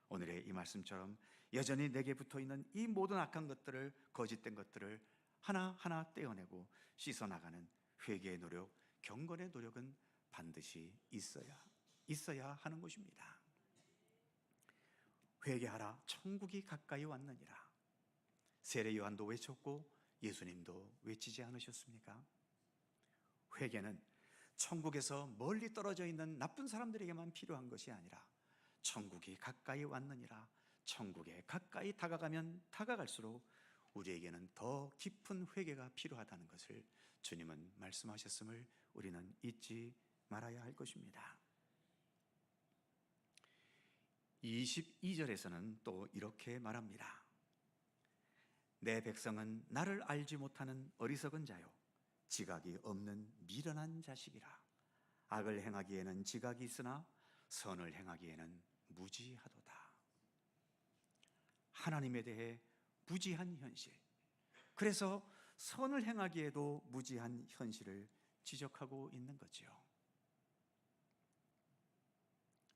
오늘의 이 말씀처럼 여전히 내게 붙어있는 이 모든 악한 것들을, 거짓된 것들을 하나하나 떼어내고 씻어나가는 회개의 노력, 경건의 노력은 반드시 있어야 있어야 하는 것입니다. 회개하라, 천국이 가까이 왔느니라. 세례 요한도 외쳤고 예수님도 외치지 않으셨습니까? 회개는 천국에서 멀리 떨어져 있는 나쁜 사람들에게만 필요한 것이 아니라 천국이 가까이 왔느니라. 천국에 가까이 다가가면 다가갈수록 우리에게는 더 깊은 회개가 필요하다는 것을 주님은 말씀하셨음을 우리는 잊지 말아야 할 것입니다. 22절에서는 또 이렇게 말합니다. 내 백성은 나를 알지 못하는 어리석은 자요, 지각이 없는 미련한 자식이라. 악을 행하기에는 지각이 있으나 선을 행하기에는 무지하도다. 하나님에 대해 무지한 현실, 그래서 선을 행하기에도 무지한 현실을 지적하고 있는 거지요.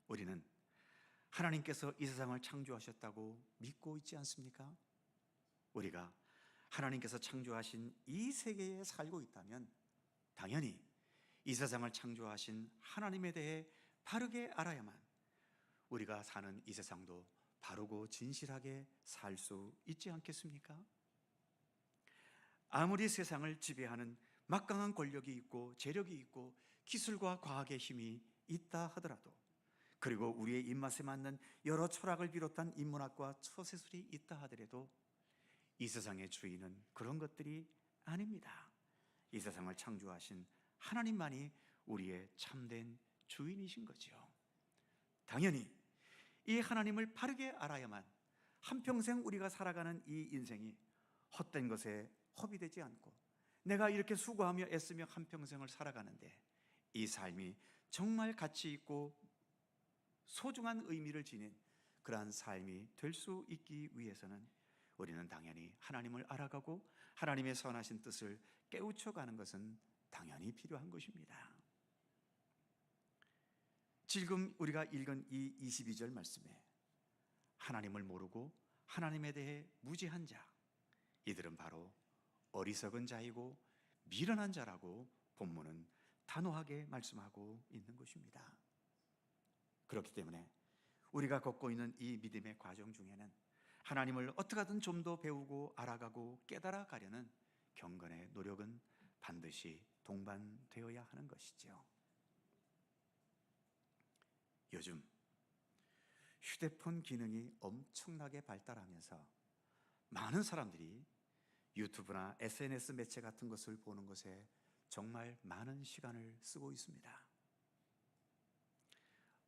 우리는 하나님께서 이 세상을 창조하셨다고 믿고 있지 않습니까? 우리가 하나님께서 창조하신 이 세계에 살고 있다면 당연히 이 세상을 창조하신 하나님에 대해 바르게 알아야만 우리가 사는 이 세상도 바르고 진실하게 살 수 있지 않겠습니까? 아무리 세상을 지배하는 막강한 권력이 있고 재력이 있고 기술과 과학의 힘이 있다 하더라도, 그리고 우리의 입맛에 맞는 여러 철학을 비롯한 인문학과 처세술이 있다 하더라도 이 세상의 주인은 그런 것들이 아닙니다. 이 세상을 창조하신 하나님만이 우리의 참된 주인이신 거죠. 당연히 이 하나님을 바르게 알아야만 한평생 우리가 살아가는 이 인생이 헛된 것에 허비되지 않고, 내가 이렇게 수고하며 애쓰며 한평생을 살아가는데 이 삶이 정말 가치 있고 소중한 의미를 지닌 그러한 삶이 될 수 있기 위해서는 우리는 당연히 하나님을 알아가고 하나님의 선하신 뜻을 깨우쳐가는 것은 당연히 필요한 것입니다. 지금 우리가 읽은 이 22절 말씀에 하나님을 모르고 하나님에 대해 무지한 자, 이들은 바로 어리석은 자이고 미련한 자라고 본문은 단호하게 말씀하고 있는 것입니다. 그렇기 때문에 우리가 걷고 있는 이 믿음의 과정 중에는 하나님을 어떻게 하든 좀 더 배우고 알아가고 깨달아 가려는 경건의 노력은 반드시 동반되어야 하는 것이죠. 요즘 휴대폰 기능이 엄청나게 발달하면서 많은 사람들이 유튜브나 SNS 매체 같은 것을 보는 것에 정말 많은 시간을 쓰고 있습니다.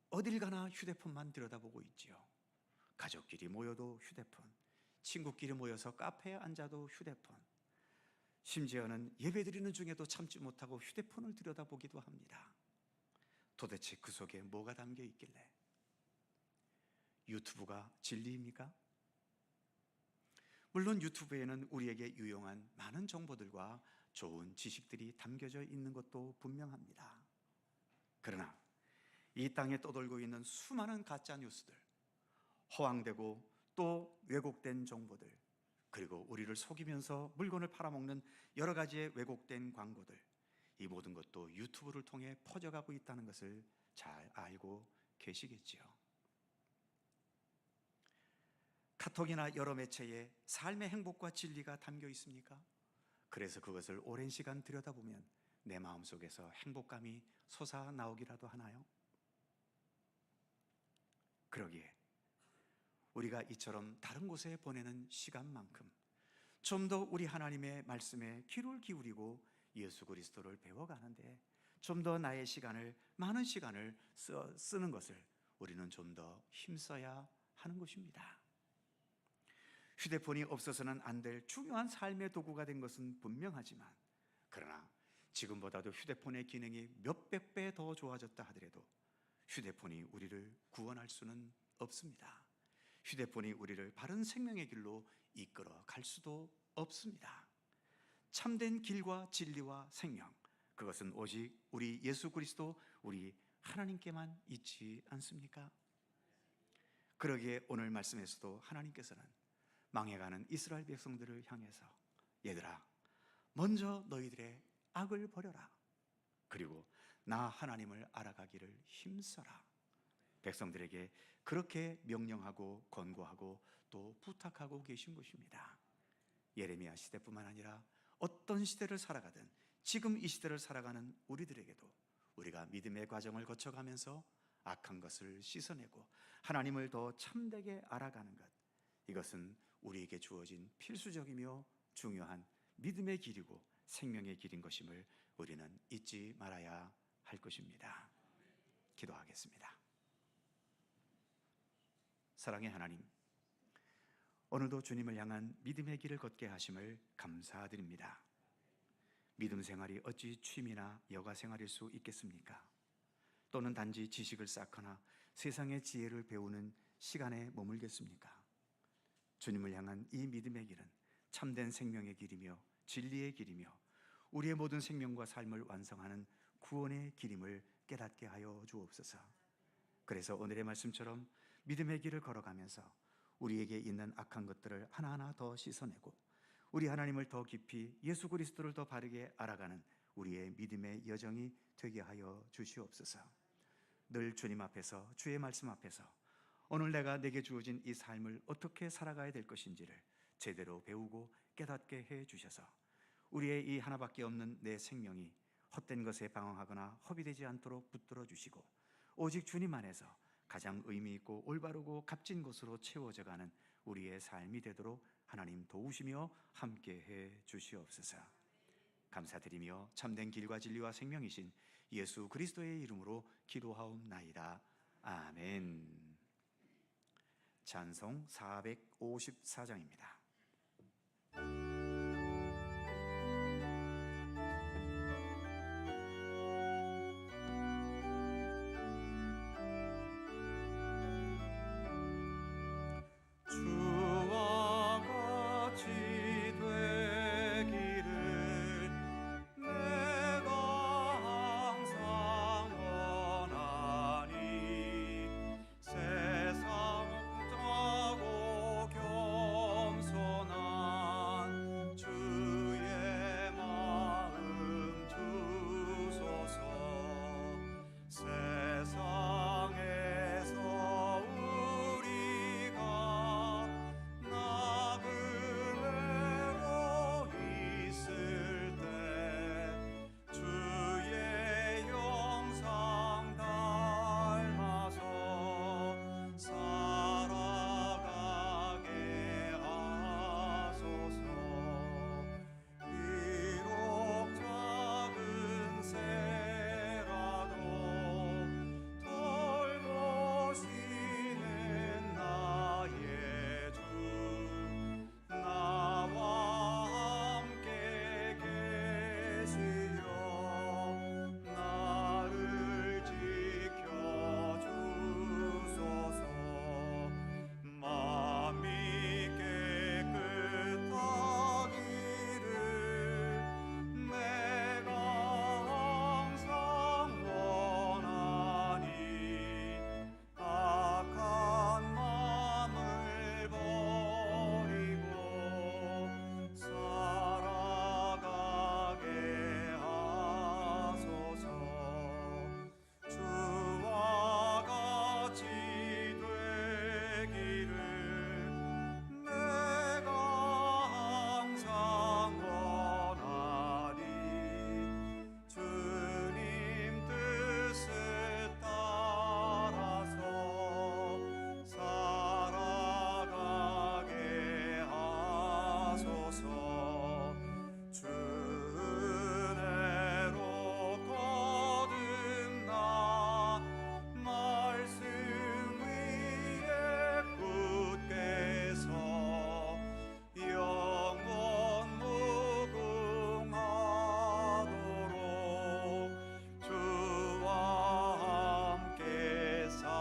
어딜 가나 휴대폰만 들여다보고 있지요. 가족끼리 모여도 휴대폰, 친구끼리 모여서 카페에 앉아도 휴대폰, 심지어는 예배드리는 중에도 참지 못하고 휴대폰을 들여다보기도 합니다. 도대체 그 속에 뭐가 담겨 있길래? 유튜브가 진리입니까? 물론 유튜브에는 우리에게 유용한 많은 정보들과 좋은 지식들이 담겨져 있는 것도 분명합니다. 그러나 이 땅에 떠돌고 있는 수많은 가짜 뉴스들, 허황되고 또 왜곡된 정보들, 그리고 우리를 속이면서 물건을 팔아먹는 여러 가지의 왜곡된 광고들, 이 모든 것도 유튜브를 통해 퍼져가고 있다는 것을 잘 알고 계시겠지요. 카톡이나 여러 매체에 삶의 행복과 진리가 담겨 있습니까? 그래서 그것을 오랜 시간 들여다보면 내 마음속에서 행복감이 솟아나오기라도 하나요? 그러기에 우리가 이처럼 다른 곳에 보내는 시간만큼 좀 더 우리 하나님의 말씀에 귀를 기울이고 예수 그리스도를 배워가는데 좀 더 나의 시간을, 많은 시간을 쓰는 것을 우리는 좀 더 힘써야 하는 것입니다. 휴대폰이 없어서는 안 될 중요한 삶의 도구가 된 것은 분명하지만, 그러나 지금보다도 휴대폰의 기능이 몇백 배 더 좋아졌다 하더라도 휴대폰이 우리를 구원할 수는 없습니다. 휴대폰이 우리를 바른 생명의 길로 이끌어 갈 수도 없습니다. 참된 길과 진리와 생명, 그것은 오직 우리 예수 그리스도, 우리 하나님께만 있지 않습니까? 그러기에 오늘 말씀에서도 하나님께서는 망해가는 이스라엘 백성들을 향해서 얘들아, 먼저 너희들의 악을 버려라. 그리고 나 하나님을 알아가기를 힘써라. 백성들에게 그렇게 명령하고 권고하고 또 부탁하고 계신 것입니다. 예레미야 시대뿐만 아니라 어떤 시대를 살아가든 지금 이 시대를 살아가는 우리들에게도 우리가 믿음의 과정을 거쳐가면서 악한 것을 씻어내고 하나님을 더 참되게 알아가는 것, 이것은 우리에게 주어진 필수적이며 중요한 믿음의 길이고 생명의 길인 것임을 우리는 잊지 말아야 할 것입니다. 기도하겠습니다. 사랑의 하나님, 오늘도 주님을 향한 믿음의 길을 걷게 하심을 감사드립니다. 믿음 생활이 어찌 취미나 여가 생활일 수 있겠습니까? 또는 단지 지식을 쌓거나 세상의 지혜를 배우는 시간에 머물겠습니까? 주님을 향한 이 믿음의 길은 참된 생명의 길이며 진리의 길이며 우리의 모든 생명과 삶을 완성하는 구원의 길임을 깨닫게 하여 주옵소서. 그래서 오늘의 말씀처럼 믿음의 길을 걸어가면서 우리에게 있는 악한 것들을 하나하나 더 씻어내고 우리 하나님을 더 깊이, 예수 그리스도를 더 바르게 알아가는 우리의 믿음의 여정이 되게 하여 주시옵소서. 늘 주님 앞에서, 주의 말씀 앞에서 오늘 내가 내게 주어진 이 삶을 어떻게 살아가야 될 것인지를 제대로 배우고 깨닫게 해 주셔서 우리의 이 하나밖에 없는 내 생명이 헛된 것에 방황하거나 허비되지 않도록 붙들어 주시고 오직 주님 안에서 가장 의미 있고 올바르고 값진 것으로 채워져가는 우리의 삶이 되도록 하나님 도우시며 함께해 주시옵소서. 감사드리며 참된 길과 진리와 생명이신 예수 그리스도의 이름으로 기도하옵나이다. 아멘. 찬송 454장입니다. 주와 같이 되기를 내가 항상 원하니 세상 옥정하고 겸손한 주의 마음 주소서. 세상에서 우리가 나그네로 있을 때 주의 형상 닮아서 살아가게 하소서. 비록 작은 새라도 돌보시는 나의 주, 나와 함께 계시려 나를 지켜주소서. 마음이 깨끗하기를 내가 항상 원하니 악한 마음을 버리고 살아가게 하소서. 주와 같이 되기를 내가 항상 원하니 주님 뜻을 따라서 살아가게 하소서. 주 은혜로 거듭나 말씀 위에 굳게 서 영원 무궁하도록 주와 함께 살리라.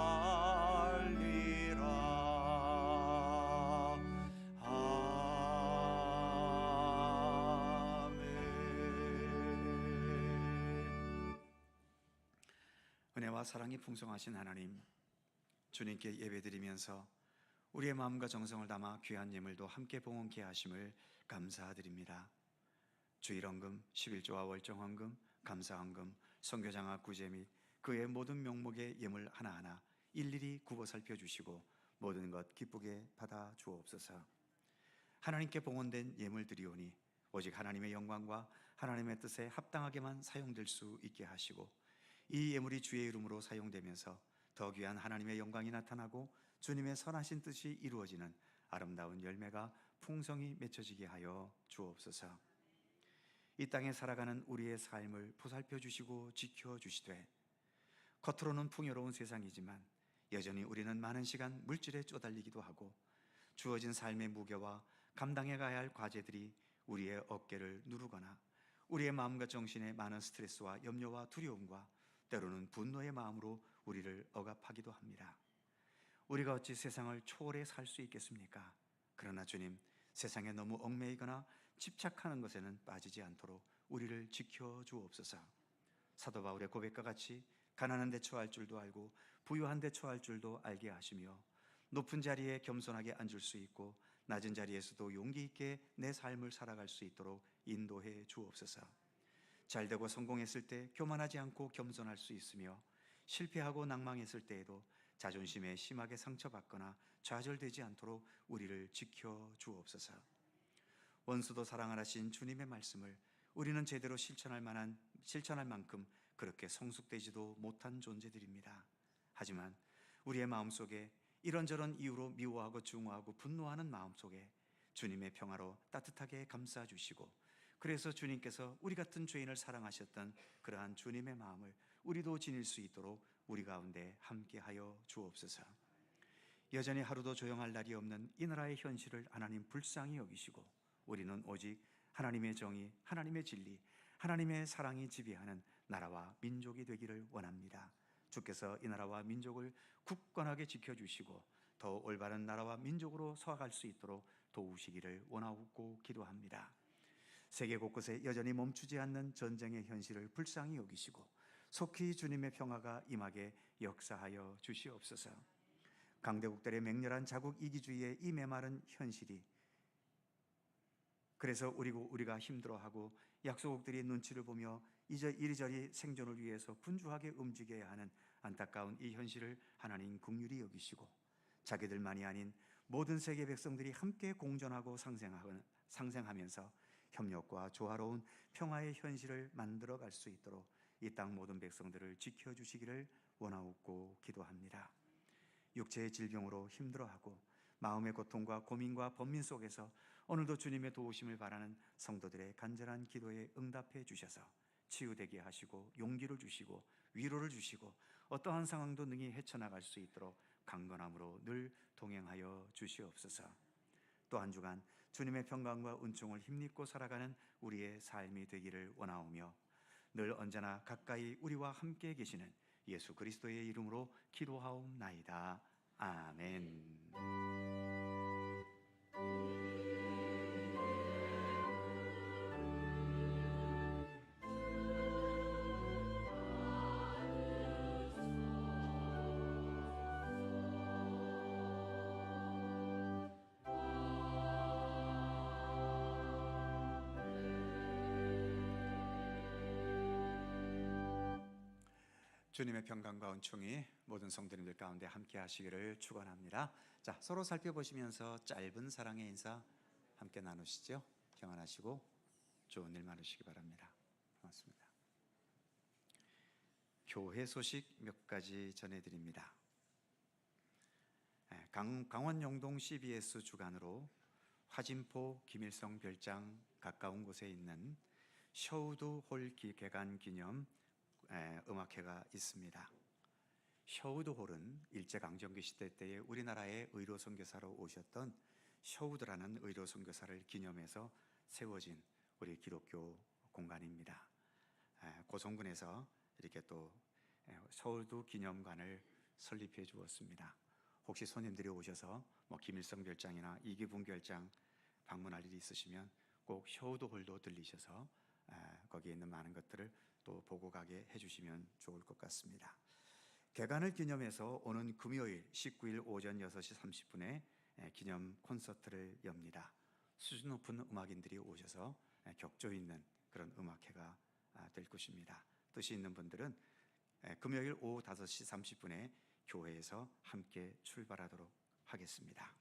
아멘. 은혜와 사랑이 풍성하신 하나님, 주님께 예배드리면서 우리의 마음과 정성을 담아 귀한 예물도 함께 봉헌케 하심을 감사드립니다. 주일헌금, 11조와 월정헌금, 감사헌금, 선교장학 구제 및 그의 모든 명목의 예물 하나하나 일일이 굽어 살펴주시고 모든 것 기쁘게 받아 주옵소서. 하나님께 봉헌된 예물 드리오니 오직 하나님의 영광과 하나님의 뜻에 합당하게만 사용될 수 있게 하시고 이 예물이 주의 이름으로 사용되면서 더 귀한 하나님의 영광이 나타나고 주님의 선하신 뜻이 이루어지는 아름다운 열매가 풍성히 맺혀지게 하여 주옵소서. 이 땅에 살아가는 우리의 삶을 보살펴 주시고 지켜 주시되 겉으로는 풍요로운 세상이지만 여전히 우리는 많은 시간 물질에 쪼달리기도 하고 주어진 삶의 무게와 감당해 가야 할 과제들이 우리의 어깨를 누르거나 우리의 마음과 정신에 많은 스트레스와 염려와 두려움과 때로는 분노의 마음으로 우리를 억압하기도 합니다. 우리가 어찌 세상을 초월해 살 수 있겠습니까? 그러나 주님, 세상에 너무 얽매이거나 집착하는 것에는 빠지지 않도록 우리를 지켜 주옵소서. 사도 바울의 고백과 같이 가난한 데 처할 줄도 알고 부유한 데 처할 줄도 알게 하시며 높은 자리에 겸손하게 앉을 수 있고 낮은 자리에서도 용기 있게 내 삶을 살아갈 수 있도록 인도해 주옵소서. 잘되고 성공했을 때 교만하지 않고 겸손할 수 있으며 실패하고 낭망했을 때에도 자존심에 심하게 상처받거나 좌절되지 않도록 우리를 지켜 주옵소서. 원수도 사랑하신 주님의 말씀을 우리는 제대로 실천할 만큼 그렇게 성숙되지도 못한 존재들입니다. 하지만 우리의 마음속에 이런저런 이유로 미워하고 증오하고 분노하는 마음속에 주님의 평화로 따뜻하게 감싸주시고 그래서 주님께서 우리 같은 죄인을 사랑하셨던 그러한 주님의 마음을 우리도 지닐 수 있도록 우리 가운데 함께하여 주옵소서. 여전히 하루도 조용할 날이 없는 이 나라의 현실을 하나님 불쌍히 여기시고 우리는 오직 하나님의 정의, 하나님의 진리, 하나님의 사랑이 지배하는 나라와 민족이 되기를 원합니다. 주께서 이 나라와 민족을 굳건하게 지켜주시고 더 올바른 나라와 민족으로 서아갈 수 있도록 도우시기를 원하고 기도합니다. 세계 곳곳에 여전히 멈추지 않는 전쟁의 현실을 불쌍히 여기시고 속히 주님의 평화가 임하게 역사하여 주시옵소서. 강대국들의 맹렬한 자국 이기주의의 이 메마른 현실이 그래서 우리가 힘들어하고 약소국들이 눈치를 보며 이리저리 생존을 위해서 분주하게 움직여야 하는 안타까운 이 현실을 하나님 긍휼히 여기시고 자기들만이 아닌 모든 세계 백성들이 함께 공존하고 상생하면서 협력과 조화로운 평화의 현실을 만들어갈 수 있도록 이 땅 모든 백성들을 지켜주시기를 원하옵고 기도합니다. 육체의 질병으로 힘들어하고 마음의 고통과 고민과 번민 속에서 오늘도 주님의 도우심을 바라는 성도들의 간절한 기도에 응답해 주셔서 치유되게 하시고 용기를 주시고 위로를 주시고 어떠한 상황도 능히 헤쳐나갈 수 있도록 강건함으로 늘 동행하여 주시옵소서. 또 한 주간 주님의 평강과 은총을 힘입고 살아가는 우리의 삶이 되기를 원하오며 늘 언제나 가까이 우리와 함께 계시는 예수 그리스도의 이름으로 기도하옵나이다. 아멘. 주님의 평강과 은총이 모든 성도님들 가운데 함께 하시기를 축원합니다. 자, 서로 살펴보시면서 짧은 사랑의 인사 함께 나누시죠. 평안하시고 좋은 일 많으시기 바랍니다. 고맙습니다. 교회 소식 몇 가지 전해드립니다. 강원 영동 CBS 주관으로 화진포 김일성 별장 가까운 곳에 있는 셔우드 홀 개관 기념 음악회가 있습니다. 셔우드 홀은 일제강점기 시대 때에 우리나라의 의료 선교사로 오셨던 셔우드라는 의료 선교사를 기념해서 세워진 우리 기독교 공간입니다. 고성군에서 이렇게 또 셔우드 기념관을 설립해 주었습니다. 혹시 손님들이 오셔서 김일성 별장이나 이기붕 별장 방문할 일이 있으시면 꼭 셔우드 홀도 들리셔서 거기에 있는 많은 것들을 또 보고 가게 해주시면 좋을 것 같습니다. 개관을 기념해서 오는 금요일 19일 오전 6시 30분에 기념 콘서트를 엽니다. 수준 높은 음악인들이 오셔서 격조 있는 그런 음악회가 될 것입니다. 뜻이 있는 분들은 금요일 오후 5시 30분에 교회에서 함께 출발하도록 하겠습니다.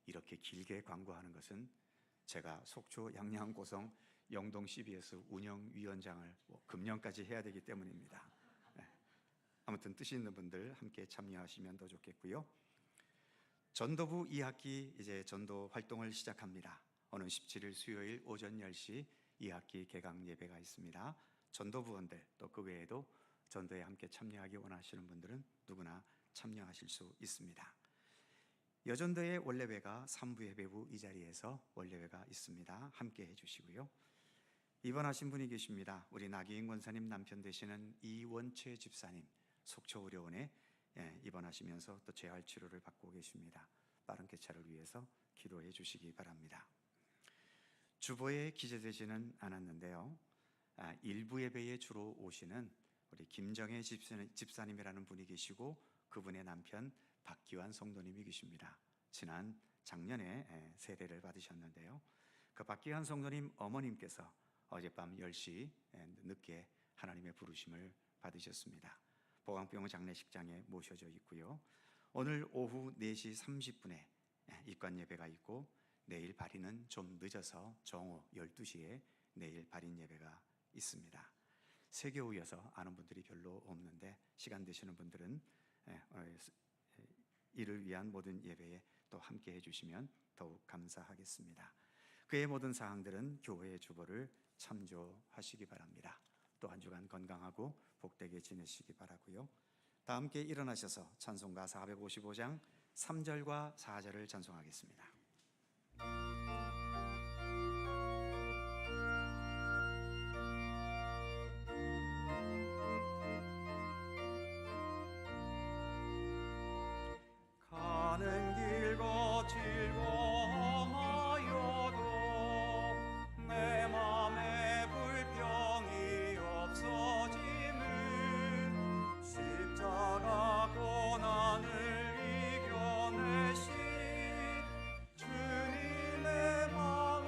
이렇게 길게 광고하는 것은 제가 속초 양양고성 영동 CBS 운영위원장을 금년까지 해야 되기 때문입니다. 아무튼 뜻이 있는 분들 함께 참여하시면 더 좋겠고요. 전도부 2학기 이제 전도 활동을 시작합니다. 오는 17일 수요일 오전 10시 2학기 개강 예배가 있습니다. 전도부원들 또 그 외에도 전도에 함께 참여하기 원하시는 분들은 누구나 참여하실 수 있습니다. 여전도의 원래회가 3부 예배부 이 자리에서 원래회가 있습니다. 함께 해주시고요. 입원하신 분이 계십니다. 우리 나기인 권사님 남편 되시는 이원채 집사님 속초의료원에 입원하시면서 또 재활치료를 받고 계십니다. 빠른 쾌차를 위해서 기도해 주시기 바랍니다. 주보에 기재되지는 않았는데요, 일부 예배에 주로 오시는 우리 김정혜 집사님이라는 분이 계시고 그분의 남편 박기환 성도님이 계십니다. 작년에 세례를 받으셨는데요, 그 박기환 성도님 어머님께서 어젯밤 10시 늦게 하나님의 부르심을 받으셨습니다. 보강병원 장례식장에 모셔져 있고요. 오늘 오후 4시 30분에 입관 예배가 있고 내일 발인은 좀 늦어서 정오 12시에 내일 발인 예배가 있습니다. 세교우여서 아는 분들이 별로 없는데 시간 되시는 분들은 이를 위한 모든 예배에 또 함께 해주시면 더욱 감사하겠습니다. 그의 모든 사항들은 교회의 주보를 참조하시기 바랍니다. 또 한 주간 건강하고 복되게 지내시기 바라고요. 다 함께 일어나셔서 찬송가 455장 3절과 4절을 찬송하겠습니다. 가는 길 거칠고 험하여도 내 맘에 불평이 없어짐은 십자가 고난을 이겨내신 주님의 마음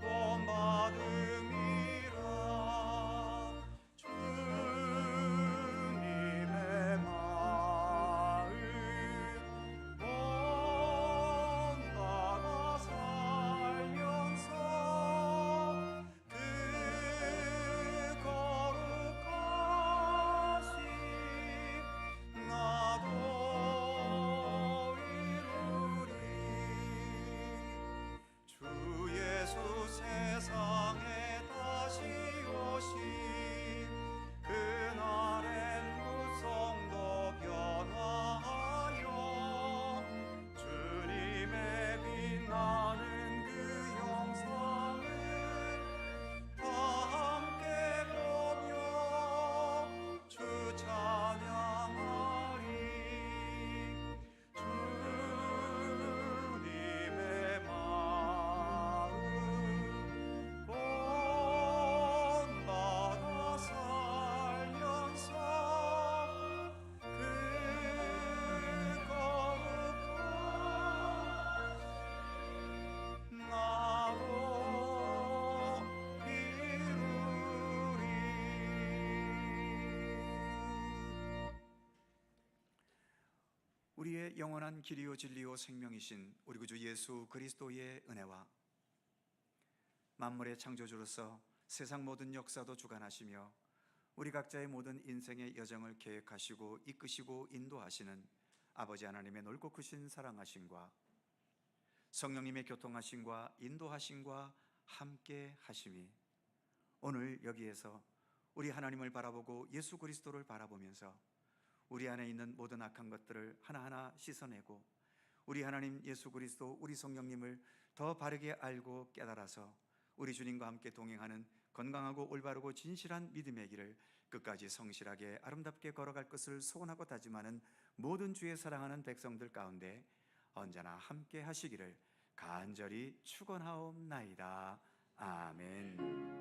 본받음이라. 주님의 마음 본받아 살면서 그 거룩하심 나도 이루리. 주 예수 세상에 다시 오신 그날엔 무성도 변화하여 주님의 빛나는 그 영상을 다 함께 보며 주 찬양하리. 주님의 마음 본받아 살면서 그 거룩한 나도 이루리. 우리의 영원한 길이요 진리요 생명이신 우리 구주 예수 그리스도의 은혜와 만물의 창조주로서 세상 모든 역사도 주관하시며 우리 각자의 모든 인생의 여정을 계획하시고 이끄시고 인도하시는 아버지 하나님의 넓고 크신 사랑하심과 성령님의 교통하심과 인도하심과 함께 하심이 오늘 여기에서 우리 하나님을 바라보고 예수 그리스도를 바라보면서 우리 안에 있는 모든 악한 것들을 하나하나 씻어내고 우리 하나님 예수 그리스도 우리 성령님을 더 바르게 알고 깨달아서 우리 주님과 함께 동행하는 건강하고 올바르고 진실한 믿음의 길을 끝까지 성실하게 아름답게 걸어갈 것을 소원하고 다짐하는 모든 주의 사랑하는 백성들 가운데 언제나 함께 하시기를 간절히 축원하옵나이다. 아멘.